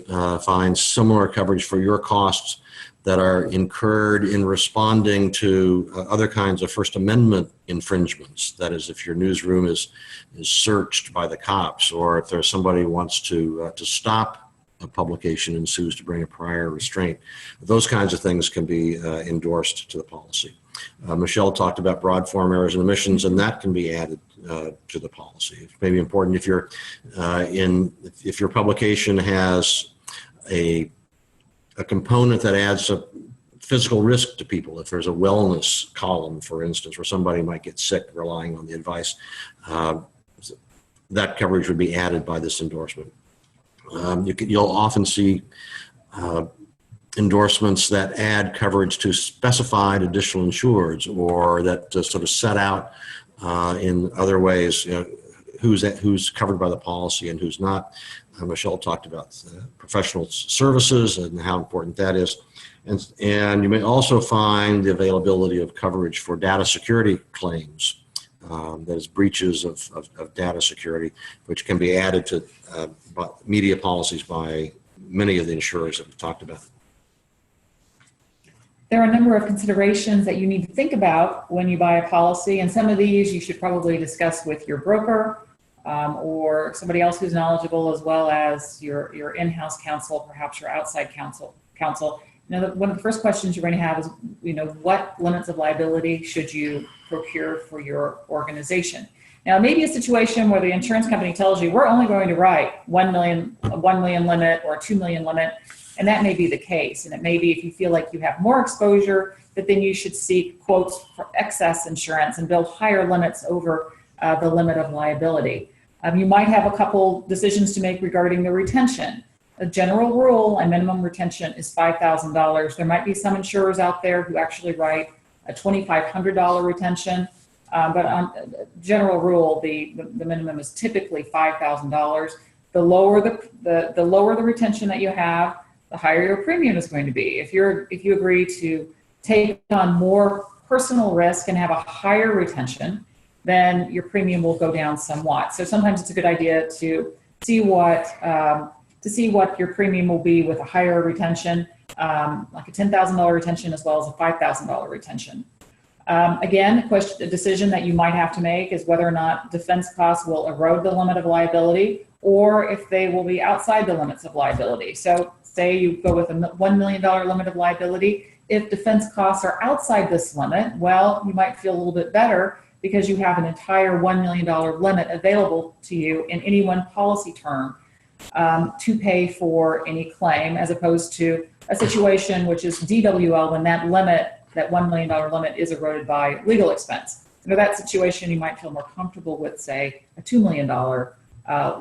find similar coverage for your costs that are incurred in responding to other kinds of First Amendment infringements. That is, if your newsroom is searched by the cops, or if there's somebody who wants to stop a publication and sues to bring a prior restraint. Those kinds of things can be endorsed to the policy. Michelle talked about broad form errors and omissions, and that can be added to the policy. It may be important if you're if your publication has a component that adds a physical risk to people. If there's a wellness column, for instance, where somebody might get sick relying on the advice, that coverage would be added by this endorsement. You'll often see endorsements that add coverage to specified additional insureds, or that sort of set out in other ways, who's covered by the policy and who's not. Michelle talked about professional services and how important that is. And you may also find the availability of coverage for data security claims, that is breaches of data security, which can be added to media policies by many of the insurers that we've talked about. There are a number of considerations that you need to think about when you buy a policy, and some of these you should probably discuss with your broker or somebody else who's knowledgeable, as well as your in-house counsel, perhaps your outside counsel. One of the first questions you're going to have is, what limits of liability should you procure for your organization? Now, it may be a situation where the insurance company tells you, we're only going to write 1 million limit or 2 million limit, and that may be the case. And it may be if you feel like you have more exposure, that then you should seek quotes for excess insurance and build higher limits over the limit of liability. You might have a couple decisions to make regarding the retention. A general rule and minimum retention is $5,000. There might be some insurers out there who actually write a $2,500 retention, but on general rule, the minimum is typically $5,000. The lower the retention that you have, the higher your premium is going to be. If you agree to take on more personal risk and have a higher retention, then your premium will go down somewhat. So sometimes it's a good idea to see what your premium will be with a higher retention, like a $10,000 retention as well as a $5,000 retention. Again, a decision that you might have to make is whether or not defense costs will erode the limit of liability or if they will be outside the limits of liability. So say you go with a $1 million limit of liability. If defense costs are outside this limit, well, you might feel a little bit better because you have an entire $1 million limit available to you in any one policy term to pay for any claim, as opposed to a situation which is DWL when that limit, that $1 million limit, is eroded by legal expense. Under that situation, you might feel more comfortable with, say, a $2 million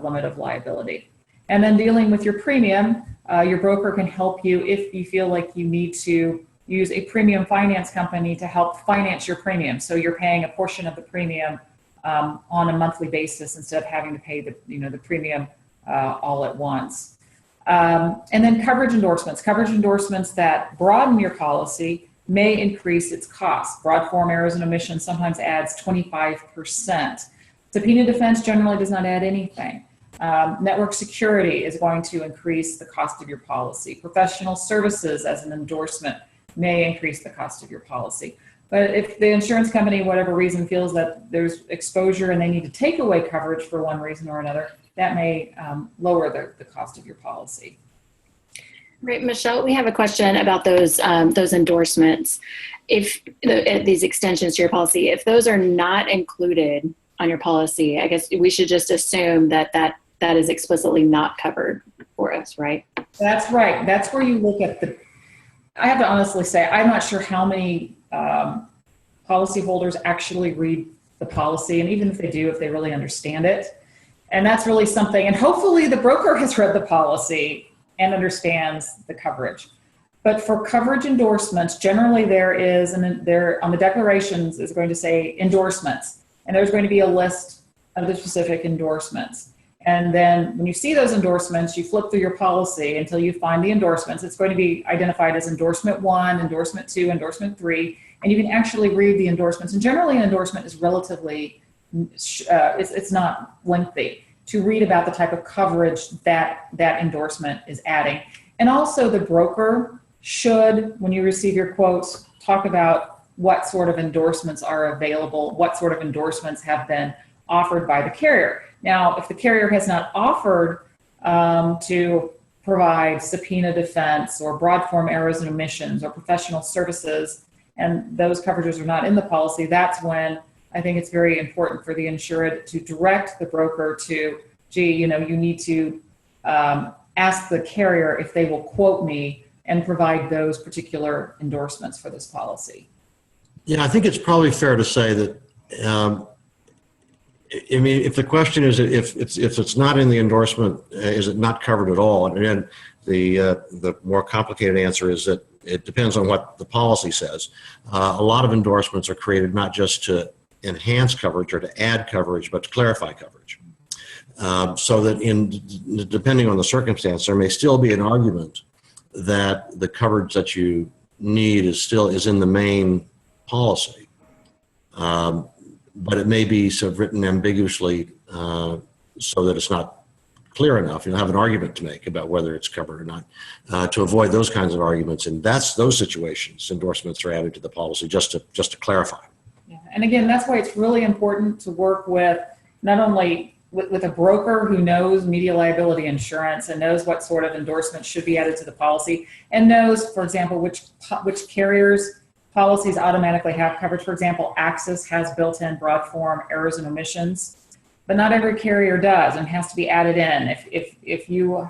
limit of liability. And then dealing with your premium, your broker can help you if you feel like you need to use a premium finance company to help finance your premium. So you're paying a portion of the premium on a monthly basis instead of having to pay the premium all at once. And then coverage endorsements. Coverage endorsements that broaden your policy may increase its costs. Broad form errors and omissions sometimes adds 25%. Subpoena defense generally does not add anything. Network security is going to increase the cost of your policy. Professional services as an endorsement may increase the cost of your policy. But if the insurance company, whatever reason, feels that there's exposure and they need to take away coverage for one reason or another, that may lower the cost of your policy. Right, Michelle, we have a question about those endorsements. If these extensions to your policy, if those are not included on your policy, I guess we should just assume that is explicitly not covered for us, right? That's right. That's where you look at I have to honestly say, I'm not sure how many policyholders actually read the policy, and even if they do, if they really understand it. And that's really something, and hopefully the broker has read the policy and understands the coverage. But for coverage endorsements, generally there is, and there on the declarations is going to say endorsements, and there's going to be a list of the specific endorsements. And then when you see those endorsements, you flip through your policy until you find the endorsements. It's going to be identified as endorsement 1, endorsement 2, endorsement 3, and you can actually read the endorsements. And generally an endorsement is relatively, it's not lengthy to read about the type of coverage that endorsement is adding. And also the broker should, when you receive your quotes, talk about what sort of endorsements are available, what sort of endorsements have been offered by the carrier. Now, if the carrier has not offered to provide subpoena defense or broad form errors and omissions or professional services, and those coverages are not in the policy, that's when I think it's very important for the insured to direct the broker to, you need to ask the carrier if they will quote me and provide those particular endorsements for this policy. Yeah, I think it's probably fair to say that if the question is if it's not in the endorsement, is it not covered at all? And then the more complicated answer is that it depends on what the policy says. A lot of endorsements are created not just to enhance coverage or to add coverage, but to clarify coverage. So that depending on the circumstance, there may still be an argument that the coverage that you need is in the main policy. But it may be sort of written ambiguously so that it's not clear enough. You'll have an argument to make about whether it's covered or not. To avoid those kinds of arguments, and those situations, endorsements are added to the policy just to clarify. Yeah. And again, that's why it's really important to work with not only with a broker who knows media liability insurance and knows what sort of endorsements should be added to the policy, and knows, for example, which carriers policies automatically have coverage. For example, Access has built-in broad form errors and omissions, but not every carrier does and has to be added in. If you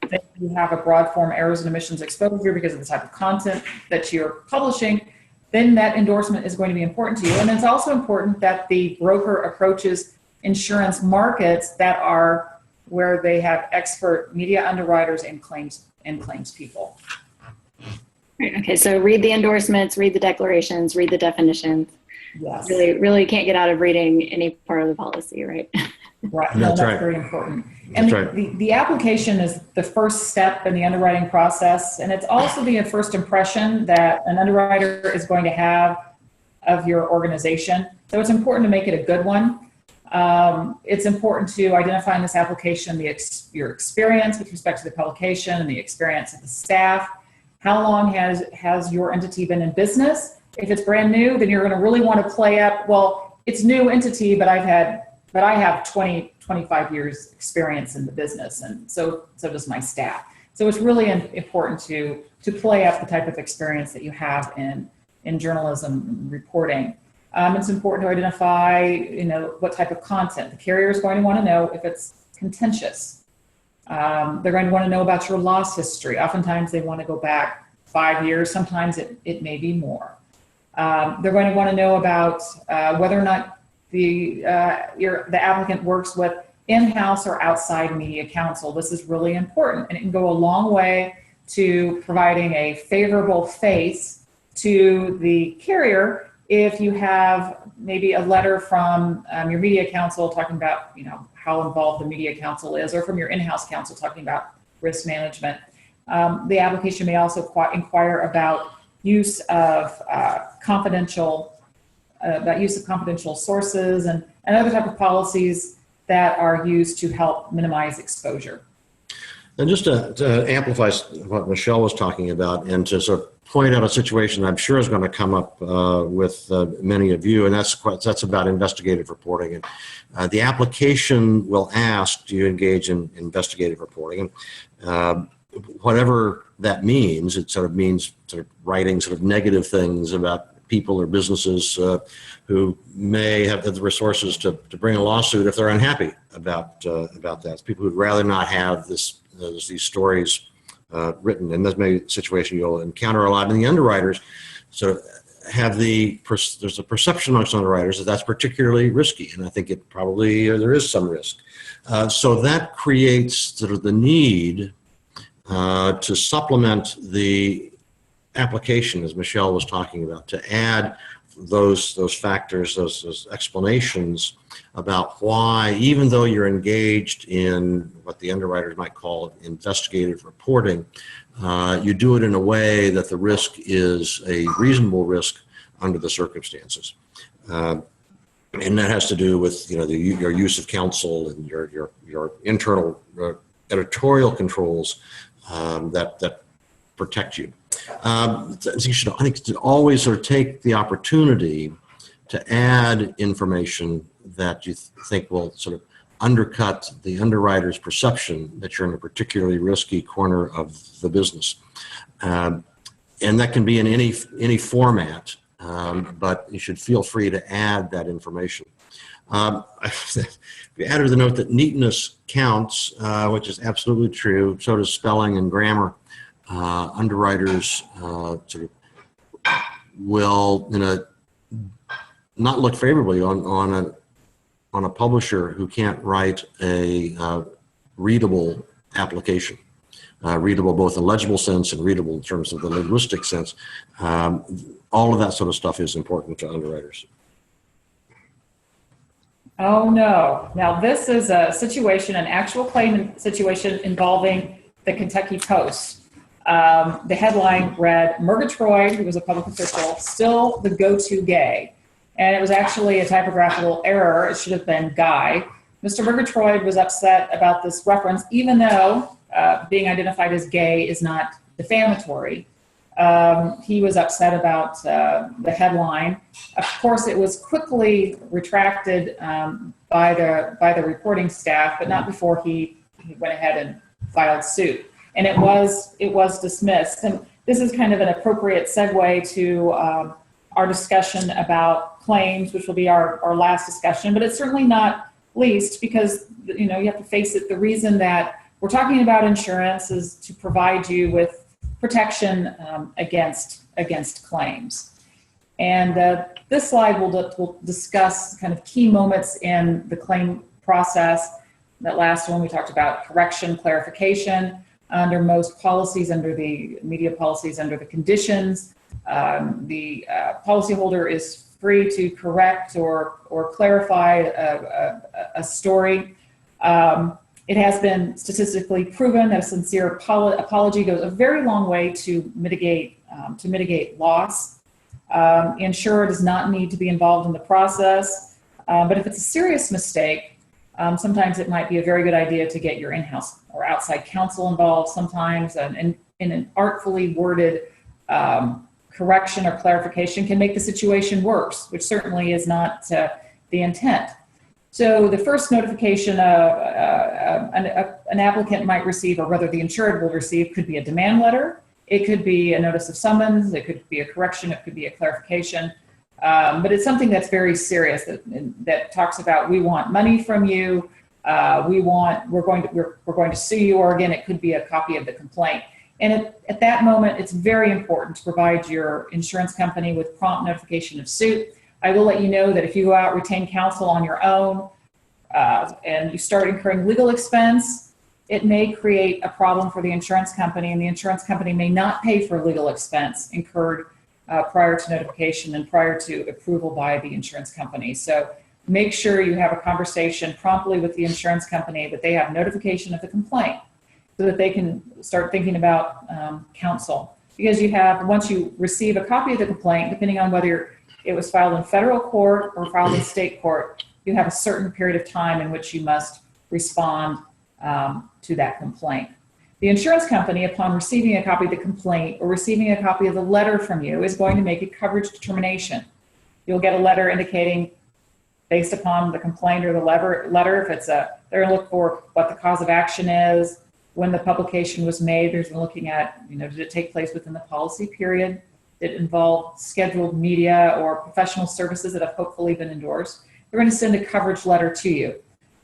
think you have a broad form errors and omissions exposure because of the type of content that you're publishing, then that endorsement is going to be important to you. And it's also important that the broker approaches insurance markets that are where they have expert media underwriters and claims people. Okay, so read the endorsements, read the declarations, read the definitions. Yes. Really can't get out of reading any part of the policy, right? Right. That's right. Very important. And the application is the first step in the underwriting process, and it's also the first impression that an underwriter is going to have of your organization. So it's important to make it a good one. It's important to identify in this application your experience with respect to the publication and the experience of the staff. How long has your entity been in business? If it's brand new, then you're going to really want to play up, well, it's new entity, but I have 20 25 years experience in the business, and so does my staff. So it's really important to play up the type of experience that you have in journalism reporting. It's important to identify, what type of content. The carrier is going to want to know if it's contentious. They're going to want to know about your loss history. Oftentimes they want to go back 5 years. Sometimes it may be more. They're going to want to know about whether or not the applicant works with in-house or outside media counsel. This is really important, and it can go a long way to providing a favorable face to the carrier if you have maybe a letter from your media counsel talking about how involved the media counsel is, or from your in-house counsel talking about risk management. The application may also inquire about use of confidential sources and other type of policies that are used to help minimize exposure. And just to amplify what Michelle was talking about, and to sort of point out a situation I'm sure is going to come up with many of you, and that's about investigative reporting. And the application will ask, do you engage in investigative reporting? And whatever that means, it sort of means sort of writing sort of negative things about people or businesses who may have the resources to bring a lawsuit if they're unhappy about that. It's people who'd rather not have these stories written, and that's maybe a situation you'll encounter a lot in the underwriters. So there's a perception amongst underwriters that that's particularly risky, and I think it probably there is some risk. So that creates sort of the need to supplement the application, as Michelle was talking about, to add those factors, those explanations about why, even though you're engaged in what the underwriters might call investigative reporting, you do it in a way that the risk is a reasonable risk under the circumstances. And that has to do with your use of counsel and your internal editorial controls that protect you. You should, I think, always sort of take the opportunity to add information that you think will sort of undercut the underwriter's perception that you're in a particularly risky corner of the business. And that can be in any format, but you should feel free to add that information. We added the note that neatness counts, which is absolutely true. So does spelling and grammar. Underwriters sort of will not look favorably on a publisher who can't write a readable application, readable both in legible sense and readable in terms of the linguistic sense. All of that sort of stuff is important to underwriters. Oh no! Now this is a situation, an actual claim situation involving the Kentucky Post. The headline read, Murgatroyd, who was a public official, still the go-to gay. And it was actually a typographical error. It should have been Guy. Mr. Murgatroyd was upset about this reference, even though being identified as gay is not defamatory. He was upset about the headline. Of course, it was quickly retracted by the reporting staff, but not before he went ahead and filed suit. And it was dismissed. And this is kind of an appropriate segue to our discussion about claims, which will be our last discussion. But it's certainly not least because you have to face it. The reason that we're talking about insurance is to provide you with protection against claims. And this slide will discuss kind of key moments in the claim process. That last one we talked about correction, clarification. Under most policies, under the media policies, under the conditions, the policyholder is free to correct or clarify a story. It has been statistically proven that a sincere apology goes a very long way to mitigate loss. Insurer does not need to be involved in the process, but if it's a serious mistake, sometimes it might be a very good idea to get your in-house or outside counsel involved sometimes, and in an artfully worded correction or clarification can make the situation worse, which certainly is not the intent. So the first notification an applicant might receive, or rather the insured will receive, could be a demand letter. It could be a notice of summons. It could be a correction. It could be a clarification. But it's something that's very serious that talks about, we want money from you. We're going to sue you, or again, it could be a copy of the complaint. And at that moment, it's very important to provide your insurance company with prompt notification of suit. I will let you know that if you go out, retain counsel on your own, and you start incurring legal expense, it may create a problem for the insurance company, and the insurance company may not pay for legal expense incurred prior to notification and prior to approval by the insurance company. So make sure you have a conversation promptly with the insurance company that they have notification of the complaint so that they can start thinking about counsel. Because once you receive a copy of the complaint, depending on whether it was filed in federal court or filed in state court, you have a certain period of time in which you must respond to that complaint. The insurance company, upon receiving a copy of the complaint or receiving a copy of the letter from you, is going to make a coverage determination. You'll get a letter indicating, based upon the complaint or the letter, if they're going to look for what the cause of action is, when the publication was made. They're looking at, did it take place within the policy period? Did it involve scheduled media or professional services that have hopefully been endorsed? They're going to send a coverage letter to you.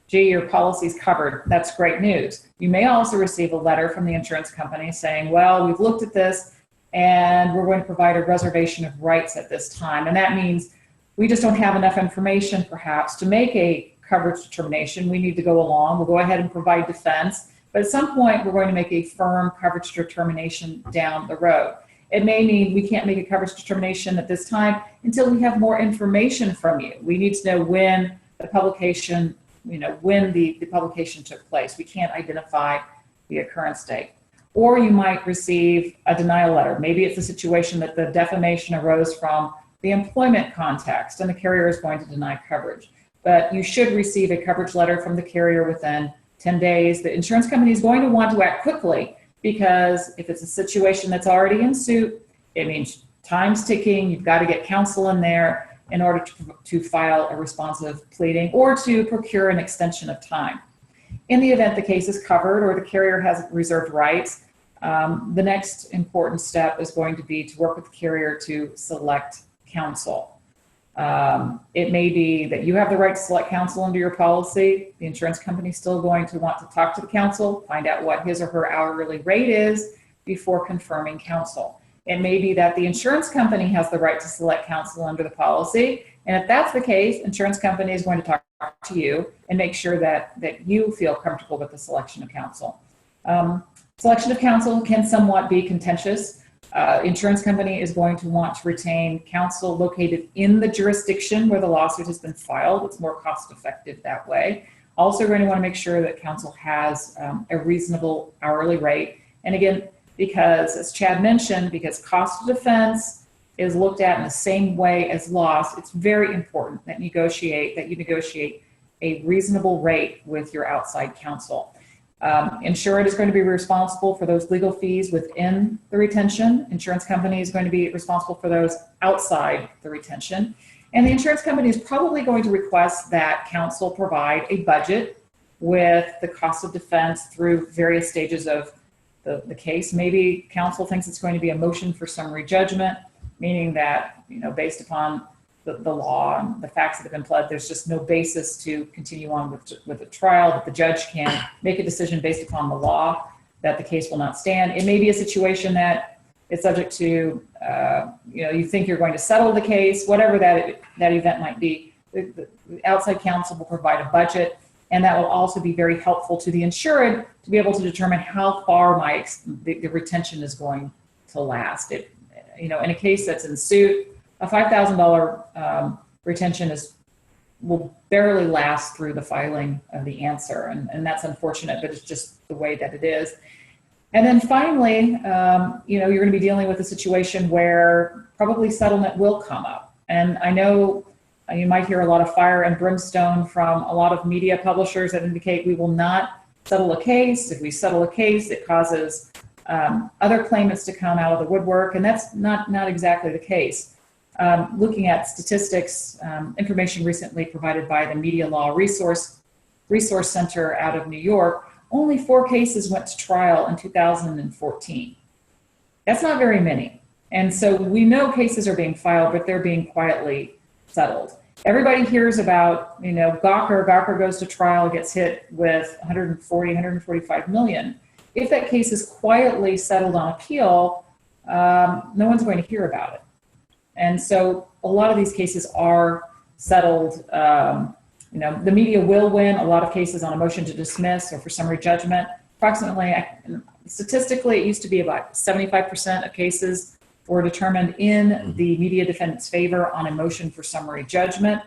Gee, your policy's covered. That's great news. You may also receive a letter from the insurance company saying, well, we've looked at this and we're going to provide a reservation of rights at this time. And that means we just don't have enough information perhaps to make a coverage determination. We need to go along. We'll go ahead and provide defense. But at some point, we're going to make a firm coverage determination down the road. It may mean we can't make a coverage determination at this time until we have more information from you. We need to know when the publication, when the publication took place. We can't identify the occurrence date. Or you might receive a denial letter. Maybe it's a situation that the defamation arose from the employment context and the carrier is going to deny coverage. But you should receive a coverage letter from the carrier within 10 days. The insurance company is going to want to act quickly, because if it's a situation that's already in suit, it means time's ticking. You've got to get counsel in there in order to file a responsive pleading or to procure an extension of time. In the event the case is covered or the carrier has reserved rights, the next important step is going to be to work with the carrier to select counsel. It may be that you have the right to select counsel under your policy. The insurance company is still going to want to talk to the counsel, find out what his or her hourly rate is before confirming counsel. It may be that the insurance company has the right to select counsel under the policy. And if that's the case, insurance company is going to talk to you and make sure that you feel comfortable with the selection of counsel. Selection of counsel can somewhat be contentious. Insurance company is going to want to retain counsel located in the jurisdiction where the lawsuit has been filed. It's more cost effective that way. Also, we're going to want to make sure that counsel has a reasonable hourly rate. And again, because as Chad mentioned, because cost of defense is looked at in the same way as loss, it's very important that you negotiate a reasonable rate with your outside counsel. Insured is going to be responsible for those legal fees within the retention. Insurance company is going to be responsible for those outside the retention. And the insurance company is probably going to request that counsel provide a budget with the cost of defense through various stages of the case. Maybe counsel thinks it's going to be a motion for summary judgment, meaning that, based upon the law and the facts that have been pled, there's just no basis to continue on with the trial, that the judge can make a decision based upon the law that the case will not stand. It may be a situation that it's subject to, you think you're going to settle the case, whatever that event might be. The outside counsel will provide a budget, and that will also be very helpful to the insured to be able to determine how far the retention is going to last. In a case that's in suit, a $5,000 retention will barely last through the filing of the answer, and that's unfortunate, but it's just the way that it is. And then finally, you're going to be dealing with a situation where probably settlement will come up. And I know you might hear a lot of fire and brimstone from a lot of media publishers that indicate we will not settle a case. If we settle a case, it causes other claimants to come out of the woodwork, and that's not exactly the case. looking at statistics, information recently provided by the Media Law Resource Center out of New York, only 4 cases went to trial in 2014. That's not very many. And so we know cases are being filed, but they're being quietly settled. Everybody hears about, Gawker goes to trial, gets hit with 145 million. If that case is quietly settled on appeal, no one's going to hear about it. And so a lot of these cases are settled. The media will win a lot of cases on a motion to dismiss or for summary judgment. Approximately, statistically, it used to be about 75% of cases were determined in the media defendant's favor on a motion for summary judgment.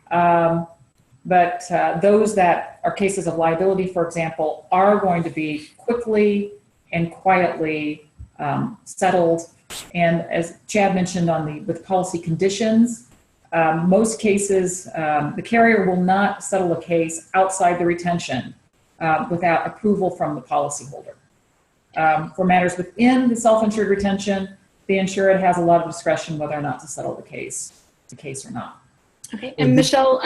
But those that are cases of liability, for example, are going to be quickly and quietly settled. And as Chad mentioned with policy conditions, most cases, the carrier will not settle a case outside the retention without approval from the policyholder. For matters within the self-insured retention, the insured has a lot of discretion whether or not to settle the case or not. Okay, and Michelle,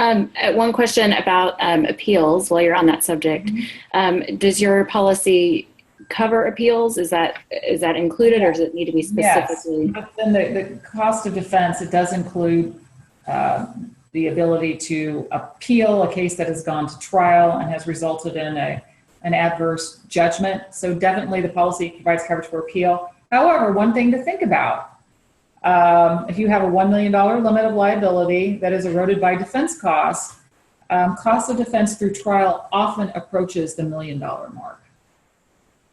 one question about appeals while you're on that subject. Does your policy cover appeals? Is that included, or does it need to be specifically? Yes, but then the cost of defense, it does include the ability to appeal a case that has gone to trial and has resulted in an adverse judgment. So definitely the policy provides coverage for appeal. However, one thing to think about, if you have a $1 million limit of liability that is eroded by defense costs, cost of defense through trial often approaches the $1 million mark.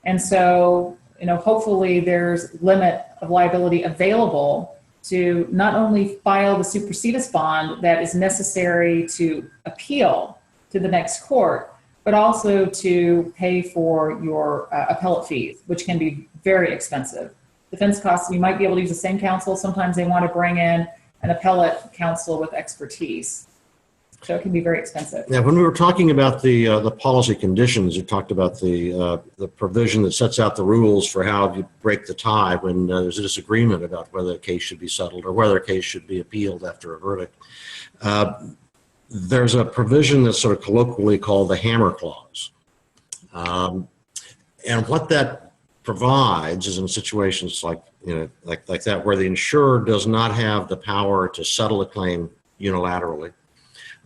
And so, hopefully there's limit of liability available to not only file the supersedis bond that is necessary to appeal to the next court, but also to pay for your appellate fees, which can be very expensive. Defense costs, you might be able to use the same counsel. Sometimes they want to bring in an appellate counsel with expertise. So it can be very expensive. Yeah, when we were talking about the policy conditions, you talked about the provision that sets out the rules for how you break the tie when there's a disagreement about whether a case should be settled or whether a case should be appealed after a verdict. There's a provision that's sort of colloquially called the hammer clause. And what that provides is in situations like that where the insurer does not have the power to settle a claim unilaterally.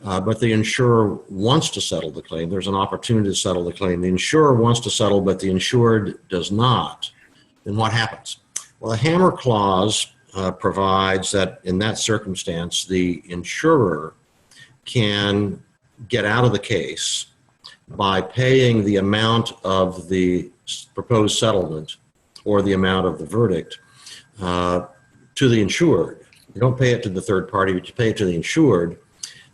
But the insurer wants to settle the claim. There's an opportunity to settle the claim. The insurer wants to settle, but the insured does not. Then what happens? Well, the hammer clause provides that in that circumstance, the insurer can get out of the case by paying the amount of the proposed settlement or the amount of the verdict to the insured. You don't pay it to the third party, but you pay it to the insured.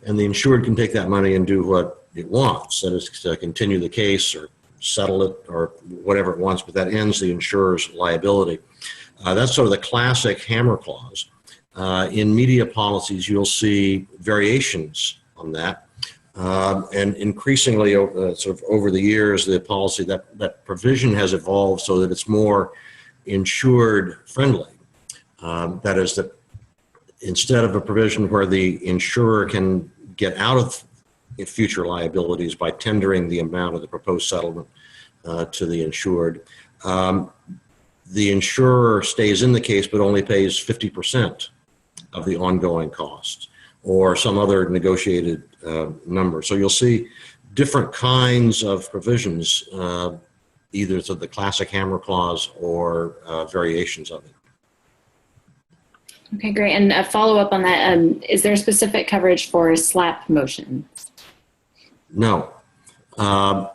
And the insured can take that money and do what it wants, that is to continue the case or settle it or whatever it wants, but that ends the insurer's liability. That's sort of the classic hammer clause. In media policies, you'll see variations on that. And increasingly, sort of over the years, the policy, that provision has evolved so that it's more insured friendly. That is that instead of a provision where the insurer can get out of future liabilities by tendering the amount of the proposed settlement to the insured, the insurer stays in the case but only pays 50% of the ongoing costs or some other negotiated number. So you'll see different kinds of provisions, either to the classic hammer clause or variations of it. Okay, great. And a follow-up on that, is there specific coverage for slap motions? No. And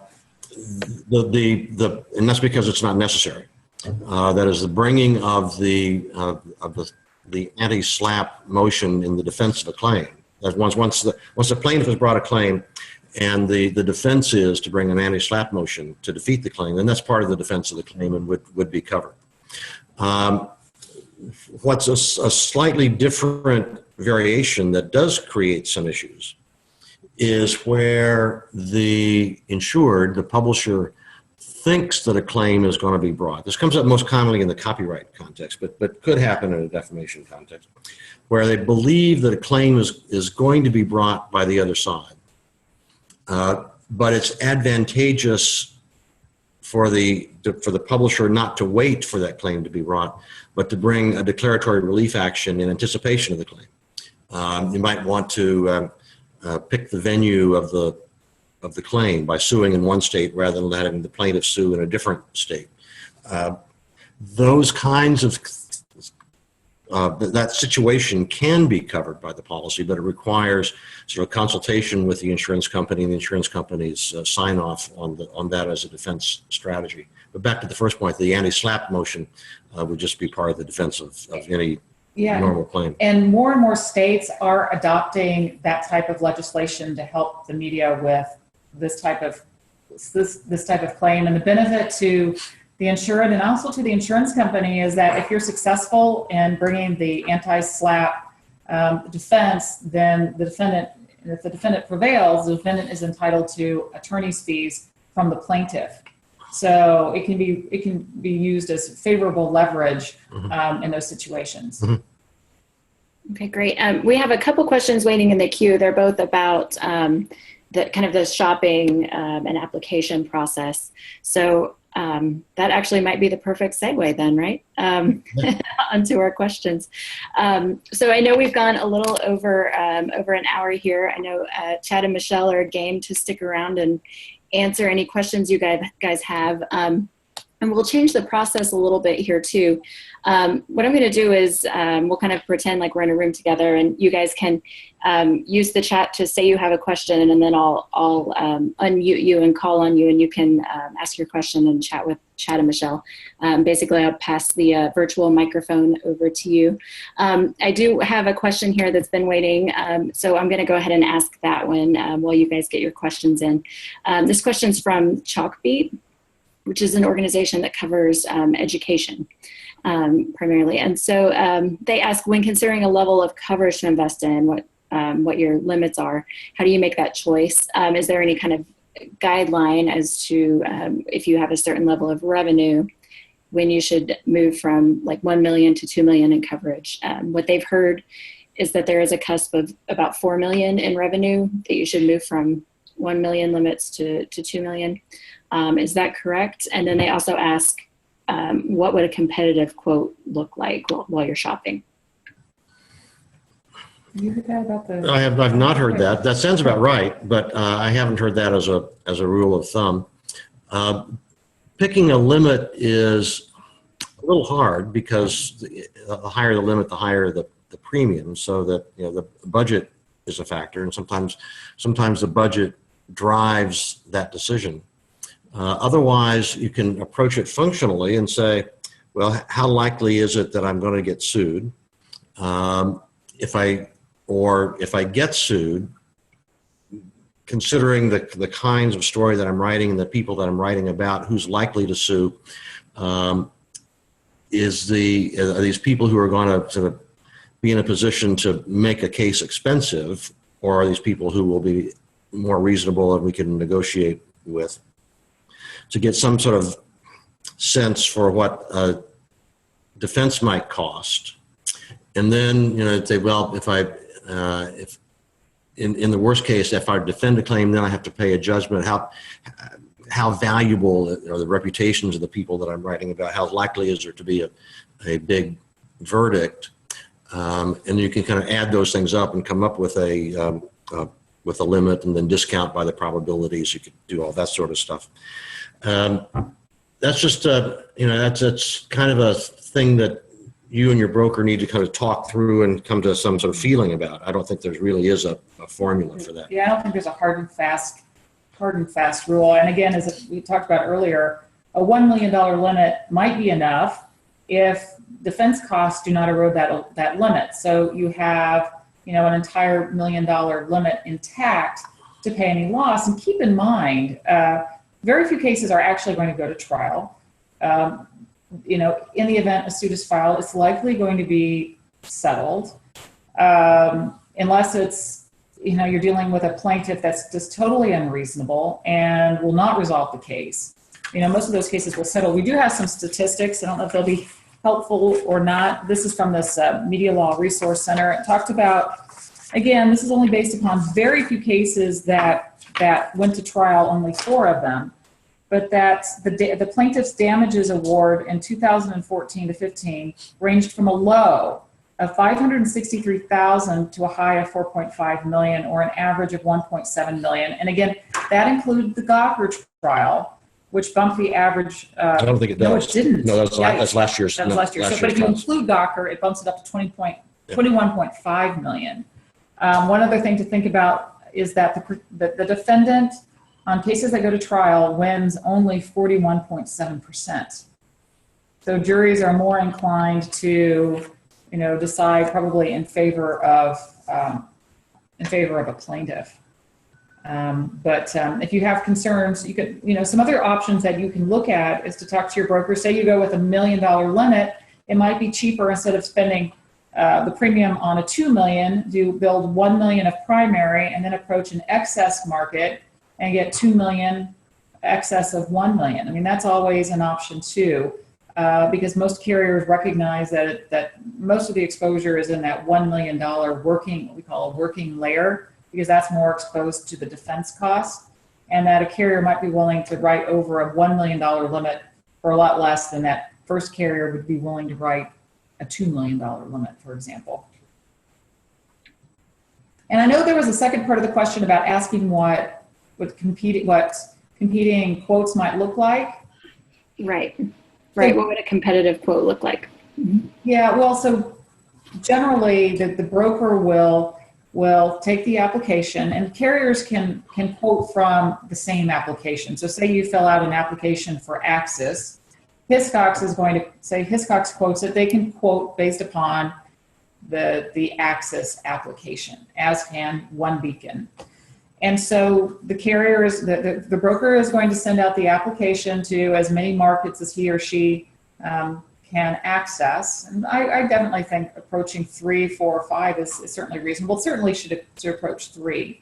that's because it's not necessary. That is the bringing of the anti-slap motion in the defense of a claim. That once the plaintiff has brought a claim and the defense is to bring an anti-slap motion to defeat the claim, then that's part of the defense of the claim and would be covered. What's a slightly different variation that does create some issues is where the insured, the publisher, thinks that a claim is going to be brought. This comes up most commonly in the copyright context, but could happen in a defamation context, where they believe that a claim is going to be brought by the other side. But it's advantageous for the publisher not to wait for that claim to be brought, but to bring a declaratory relief action in anticipation of the claim. You might want to pick the venue of the claim by suing in one state rather than having the plaintiff sue in a different state. Those kinds of that situation can be covered by the policy, but it requires sort of consultation with the insurance company and the insurance company's sign off on that as a defense strategy. But back to the first point, the anti-SLAPP motion would just be part of the defense of any normal claim. And more states are adopting that type of legislation to help the media with this type of claim. And the benefit to the insured and also to the insurance company is that if you're successful in bringing the anti-SLAPP defense, then if the defendant prevails, the defendant is entitled to attorney's fees from the plaintiff. So it can be used as favorable leverage in those situations. Mm-hmm. Okay, great. We have a couple questions waiting in the queue. They're both about the shopping and application process. So that actually might be the perfect segue then, right? Onto our questions. So I know we've gone a little over an hour here. I know Chad and Michelle are game to stick around and answer any questions you guys have. And we'll change the process a little bit here too. What I'm going to do is we'll kind of pretend like we're in a room together, and you guys can use the chat to say you have a question, and then I'll unmute you and call on you, and you can ask your question and chat with Chad and Michelle. Basically, I'll pass the virtual microphone over to you. I do have a question here that's been waiting, so I'm going to go ahead and ask that one while you guys get your questions in. This question's from Chalkbeat, which is an organization that covers education primarily. And so they ask, when considering a level of coverage to invest in, what your limits are, how do you make that choice? Is there any kind of guideline as to if you have a certain level of revenue, when you should move from like 1 million to 2 million in coverage? What they've heard is that there is a cusp of about 4 million in revenue, that you should move from 1 million limits to 2 million. Is that correct? And then they also ask, what would a competitive quote look like while you're shopping? You heard that about the? I've not heard that. That sounds about right, but I haven't heard that as a rule of thumb. Picking a limit is a little hard because the higher the limit, the higher the premium. So that the budget is a factor, and sometimes the budget drives that decision. Otherwise, you can approach it functionally and say, well, how likely is it that I'm going to get sued? If I get sued, considering the kinds of story that I'm writing and the people that I'm writing about, who's likely to sue, are these people who are going to sort of be in a position to make a case expensive, or are these people who will be more reasonable and we can negotiate with? To get some sort of sense for what a defense might cost, and then say, well, if in the worst case, if I defend a claim, then I have to pay a judgment. How valuable are the reputations of the people that I'm writing about? How likely is there to be a big verdict? And you can kind of add those things up and come up with a limit, and then discount by the probabilities. You could do all that sort of stuff. That's just that's kind of a thing that you and your broker need to kind of talk through and come to some sort of feeling about. I don't think there really is a formula for that. Yeah, I don't think there's a hard and fast rule. And again, as we talked about earlier, a $1 million limit might be enough if defense costs do not erode that limit. So you have an entire $1 million limit intact to pay any loss. And keep in mind, very few cases are actually going to go to trial. In the event a suit is filed, it's likely going to be settled, unless it's, you're dealing with a plaintiff that's just totally unreasonable and will not resolve the case. most of those cases will settle. We do have some statistics. I don't know if they'll be helpful or not. This is from this Media Law Resource Center. It talked about, again, this is only based upon very few cases that went to trial, only 4 of them, but that the plaintiff's damages award in 2014 to 15 ranged from a low of $563,000 to a high of $4.5 million, or an average of $1.7 million. And again, that included the Gawker trial, which bumped the average. I don't think it does. No, it didn't. No, that's last year's. That was last year. But if you include Gawker, it bumps it up to 21.5 million. One other thing to think about is that the defendant on cases that go to trial wins only 41.7%. So juries are more inclined to, decide probably in favor of a plaintiff. But if you have concerns, you could, some other options that you can look at is to talk to your broker. Say you go with $1 million limit, it might be cheaper, instead of spending the premium on a $2 million, do build $1 million of primary and then approach an excess market and get $2 million excess of $1 million. I mean, that's always an option too, because most carriers recognize that most of the exposure is in that $1 million working, what we call a working layer, because that's more exposed to the defense costs, and that a carrier might be willing to write over a $1 million limit for a lot less than that first carrier would be willing to write a $2 million limit, for example. And I know there was a second part of the question about asking what competing quotes might look like. Right. What would a competitive quote look like? Mm-hmm. Yeah, well, so generally the broker will take the application, and carriers can quote from the same application. So say you fill out an application for Axis, Hiscox is going to say, Hiscox quotes it, they can quote based upon the Axis application, as can One Beacon. And so the carrier is, the broker is going to send out the application to as many markets as he or she can access. And I definitely think approaching 3, 4, or 5 is certainly reasonable. It certainly should approach 3.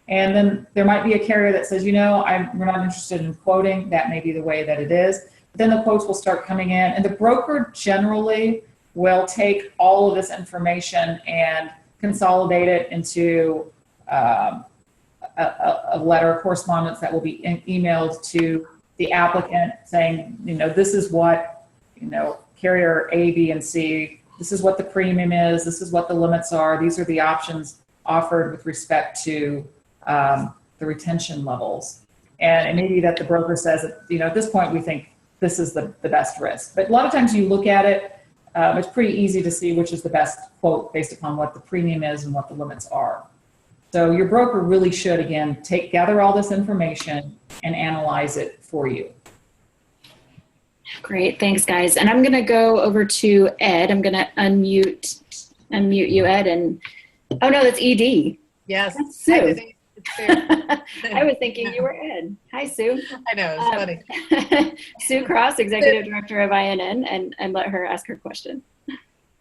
And then there might be a carrier that says, we're not interested in quoting. That may be the way that it is. But then the quotes will start coming in, and the broker generally will take all of this information and consolidate it into a letter of correspondence that will be emailed to the applicant saying, this is what, carrier A, B, and C, this is what the premium is, this is what the limits are, these are the options offered with respect to the retention levels. And it may be that the broker says that, at this point we think this is the best risk. But a lot of times you look at it, it's pretty easy to see which is the best quote based upon what the premium is and what the limits are. So your broker really should, again, gather all this information and analyze it for you. Great, thanks guys. And I'm gonna go over to Ed. I'm gonna unmute you, Ed, and, oh no, that's ED. Yes. That's Sue. I was thinking you were Ed. Hi, Sue. I know, it's funny. Sue Cross, Executive Director of INN, and let her ask her question.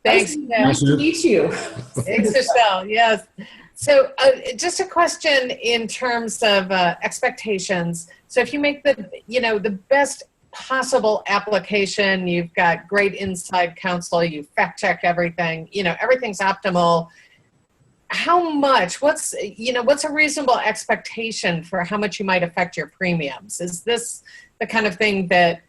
Thanks. Nice to meet you. Thanks, Michelle. Yes. So just a question in terms of expectations. So if you make the best possible application, you've got great inside counsel, you fact check everything, everything's optimal. How much, what's a reasonable expectation for how much you might affect your premiums? Is this the kind of thing that,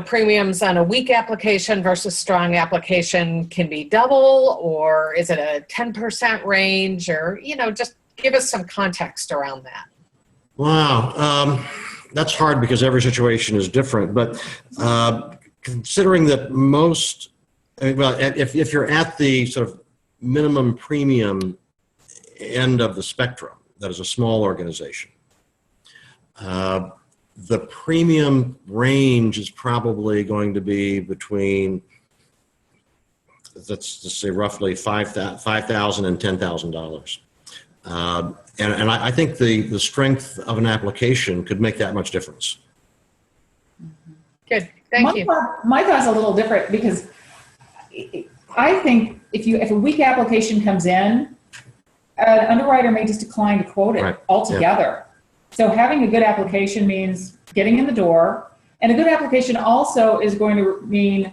premiums on a weak application versus strong application can be double, or is it a 10% range, or, just give us some context around that. Wow. That's hard because every situation is different, but considering that if you're at the sort of minimum premium end of the spectrum, that is a small organization, the premium range is probably going to be between, let's just say, roughly $5,000 and $10,000. And I think the strength of an application could make that much difference. Good, thank you. My thought's a little different, because I think if a weak application comes in, an underwriter may just decline to quote it altogether. So having a good application means getting in the door. And a good application also is going to mean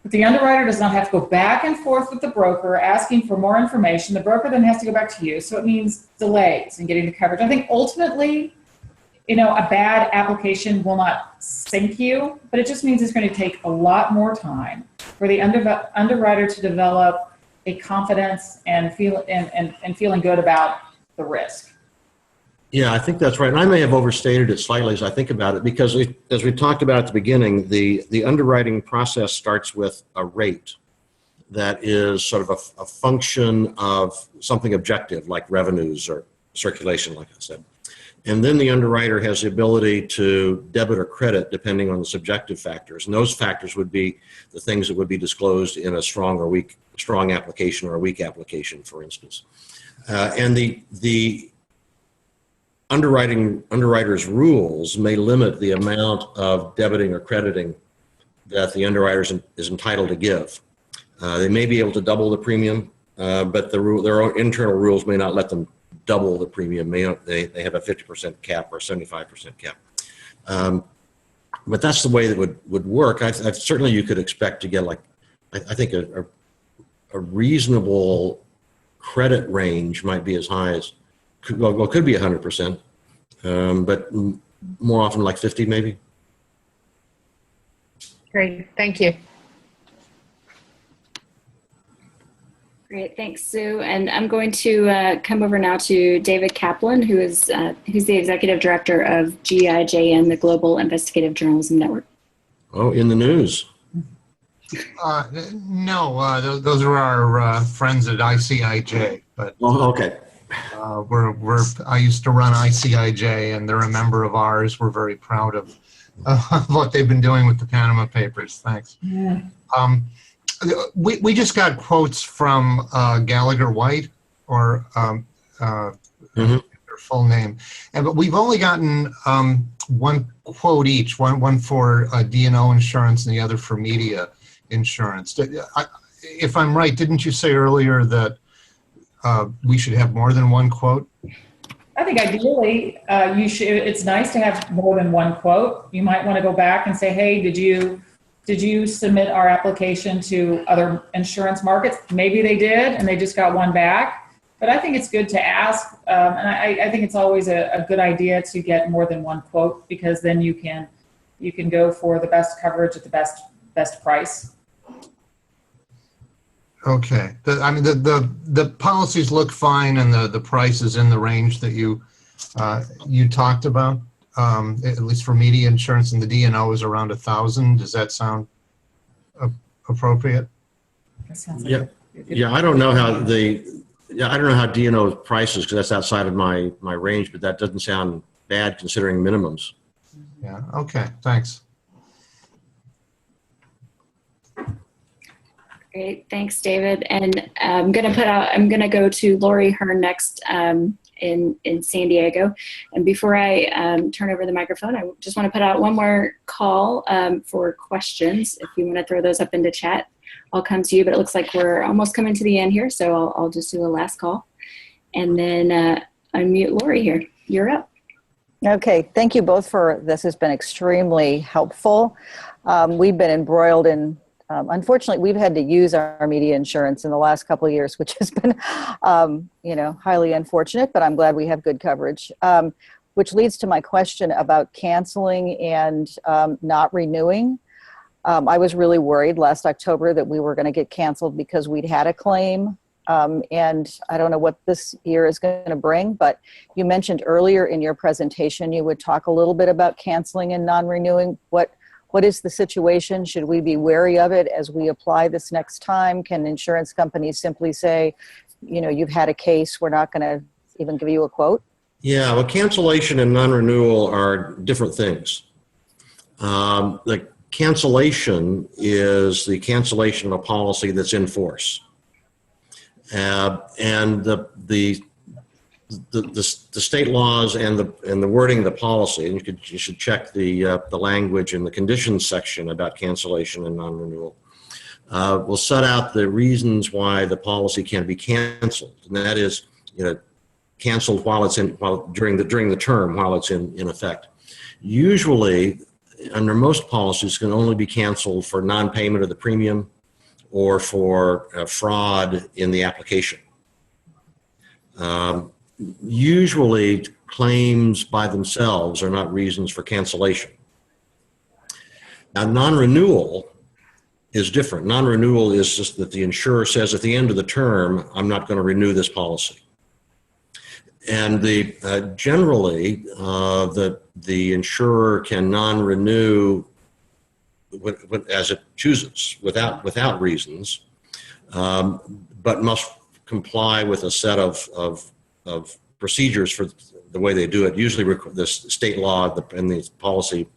that the underwriter does not have to go back and forth with the broker asking for more information. The broker then has to go back to you. So it means delays in getting the coverage. I think ultimately, a bad application will not sink you, but it just means it's going to take a lot more time for the underwriter to develop a confidence and feeling good about the risk. Yeah, I think that's right. And I may have overstated it slightly as I think about it, because as we talked about at the beginning, the underwriting process starts with a rate that is sort of a function of something objective like revenues or circulation, like I said. And then the underwriter has the ability to debit or credit depending on the subjective factors. And those factors would be the things that would be disclosed in a strong application or a weak application, for instance. And the underwriter's rules may limit the amount of debiting or crediting that the underwriter is entitled to give. They may be able to double the premium, but their own internal rules may not let them double the premium. They have a 50% cap or a 75% cap. But that's the way that would work. Certainly you could expect to get I think a reasonable credit range might be as high as, could be 100%, but more often like 50 maybe. Great, thank you. Great, thanks, Sue. And I'm going to come over now to David Kaplan, who's the Executive Director of GIJN, the Global Investigative Journalism Network. Oh, in the news. No, those are our friends at ICIJ. But okay. I used to run ICIJ, and they're a member of ours. We're very proud of what they've been doing with the Panama Papers. Thanks. Yeah. We just got quotes from Gallagher White, or their full name, but we've only gotten one quote each, one for D&O insurance and the other for media insurance. If I'm right, didn't you say earlier that we should have more than one quote? I think ideally, it's nice to have more than one quote. You might want to go back and say, hey, did you submit our application to other insurance markets? Maybe they did, and they just got one back. But I think it's good to ask, and I think it's always a good idea to get more than one quote, because then you can go for the best coverage at the best price. Okay. The policies look fine, and the price is in the range that you talked about. At least for media insurance, and the D&O is around 1,000. Does that sound appropriate? That sounds like yeah. I don't know how D&O prices, because that's outside of my range, but that doesn't sound bad considering minimums. Yeah. Okay. Thanks. Great, thanks, David. And I'm going to go to Lori Hearn next. In San Diego. And before I turn over the microphone, I just want to put out one more call for questions. If you want to throw those up into chat, I'll come to you, but it looks like we're almost coming to the end here, so I'll just do a last call. And then unmute Lori here. You're up. Okay, thank you both for this. Has been extremely helpful. We've been embroiled in unfortunately, we've had to use our media insurance in the last couple of years, which has been, highly unfortunate, but I'm glad we have good coverage, which leads to my question about canceling and not renewing. I was really worried last October that we were going to get canceled because we'd had a claim, and I don't know what this year is going to bring, but you mentioned earlier in your presentation you would talk a little bit about canceling and non-renewing. What is the situation? Should we be wary of it as we apply this next time? Can insurance companies simply say, you've had a case, we're not going to even give you a quote? Yeah, well, cancellation and non-renewal are different things. The cancellation is the cancellation of a policy that's in force. And the state laws and the wording of the policy, and you should check the language in the conditions section about cancellation and non-renewal, will set out the reasons why the policy can be canceled, and that is, canceled during the term while it's in effect. Usually, under most policies, can only be canceled for non-payment of the premium or for fraud in the application. Usually, claims by themselves are not reasons for cancellation. Now, non-renewal is different. Non-renewal is just that the insurer says at the end of the term, I'm not going to renew this policy. And generally, the insurer can non-renew as it chooses without reasons, but must comply with a set of procedures for the way they do it. Usually, the state law and the policy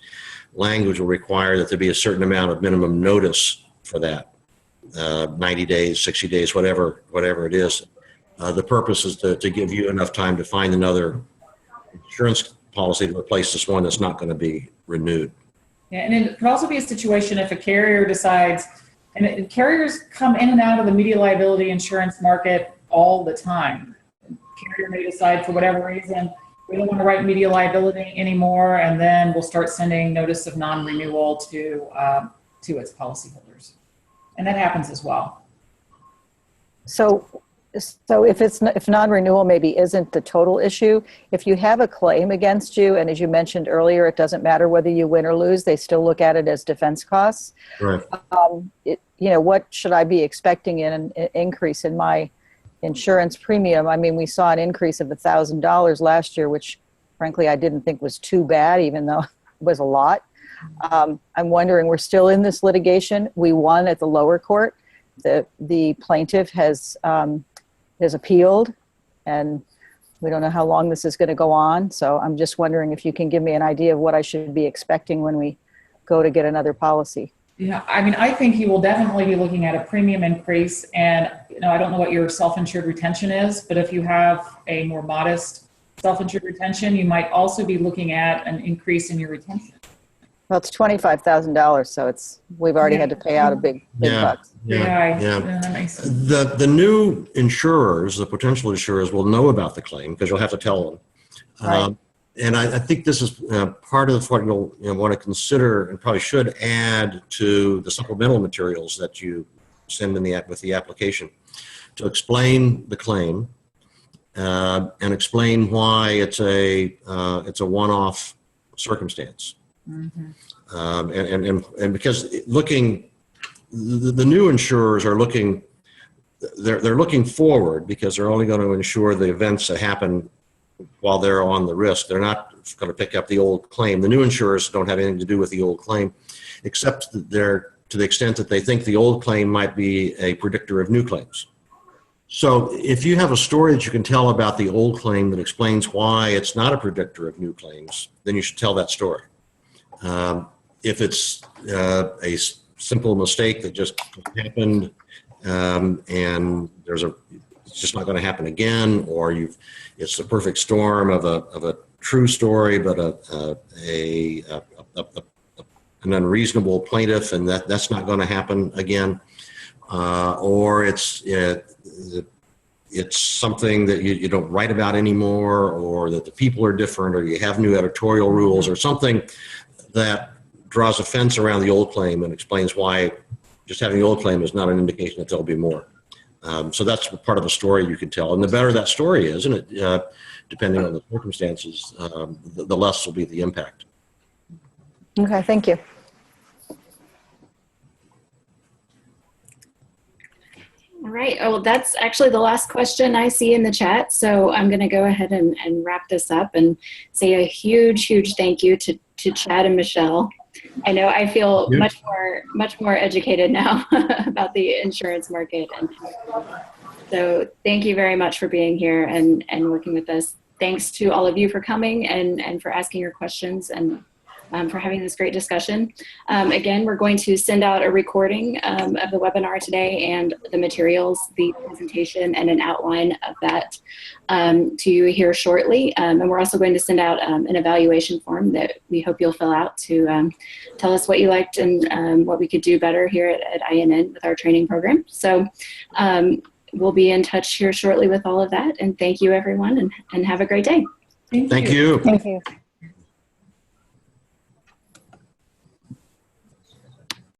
language will require that there be a certain amount of minimum notice for that, 90 days, 60 days, whatever it is. The purpose is to give you enough time to find another insurance policy to replace this one that's not going to be renewed. Yeah, and it could also be a situation if a carrier decides, and carriers come in and out of the media liability insurance market all the time. The carrier may decide for whatever reason, we don't want to write media liability anymore, and then we'll start sending notice of non-renewal to its policyholders. And that happens as well. So if non-renewal maybe isn't the total issue, if you have a claim against you, and as you mentioned earlier, it doesn't matter whether you win or lose, they still look at it as defense costs. Right. What should I be expecting in an increase in my insurance premium? I mean, we saw an increase of $1,000 last year, which frankly I didn't think was too bad, even though it was a lot. I'm wondering, we're still in this litigation. We won at the lower court. The plaintiff has appealed, and we don't know how long this is going to go on. So I'm just wondering if you can give me an idea of what I should be expecting when we go to get another policy. Yeah, I mean, I think you will definitely be looking at a premium increase, and I don't know what your self-insured retention is, but if you have a more modest self-insured retention, you might also be looking at an increase in your retention. Well, it's $25,000, so we've already had to pay out a big bucks. Yeah, that makes sense. The new insurers, the potential insurers, will know about the claim because you'll have to tell them. Right. And I think this is part of what you'll want to consider and probably should add to the supplemental materials that you send with the application to explain the claim and explain why it's a one-off circumstance. Mm-hmm. And because the new insurers are looking, they're looking forward because they're only going to insure the events that happen while they're on the risk. They're not going to pick up the old claim. The new insurers don't have anything to do with the old claim, except that they're, to the extent that they think the old claim might be a predictor of new claims. So if you have a story that you can tell about the old claim that explains why it's not a predictor of new claims, then you should tell that story. If it's a simple mistake that just happened and it's just not going to happen again, or it's the perfect storm of a true story, but an unreasonable plaintiff, and that's not going to happen again, or it's something that you don't write about anymore, or that the people are different, or you have new editorial rules, or something that draws a fence around the old claim and explains why just having the old claim is not an indication that there'll be more. So that's part of the story you can tell. And the better that story is, and depending on the circumstances, the less will be the impact. Okay, thank you. All right. Oh, that's actually the last question I see in the chat. So I'm going to go ahead and wrap this up and say a huge, huge thank you to Chad and Michelle. I know I feel much more educated now about the insurance market. And so thank you very much for being here and working with us. Thanks to all of you for coming and for asking your questions and for having this great discussion. Again, we're going to send out a recording of the webinar today and the materials, the presentation, and an outline of that to you here shortly. And we're also going to send out an evaluation form that we hope you'll fill out to tell us what you liked and what we could do better here at INN with our training program. So we'll be in touch here shortly with all of that. And thank you, everyone, and have a great day. Thank you. Thank you.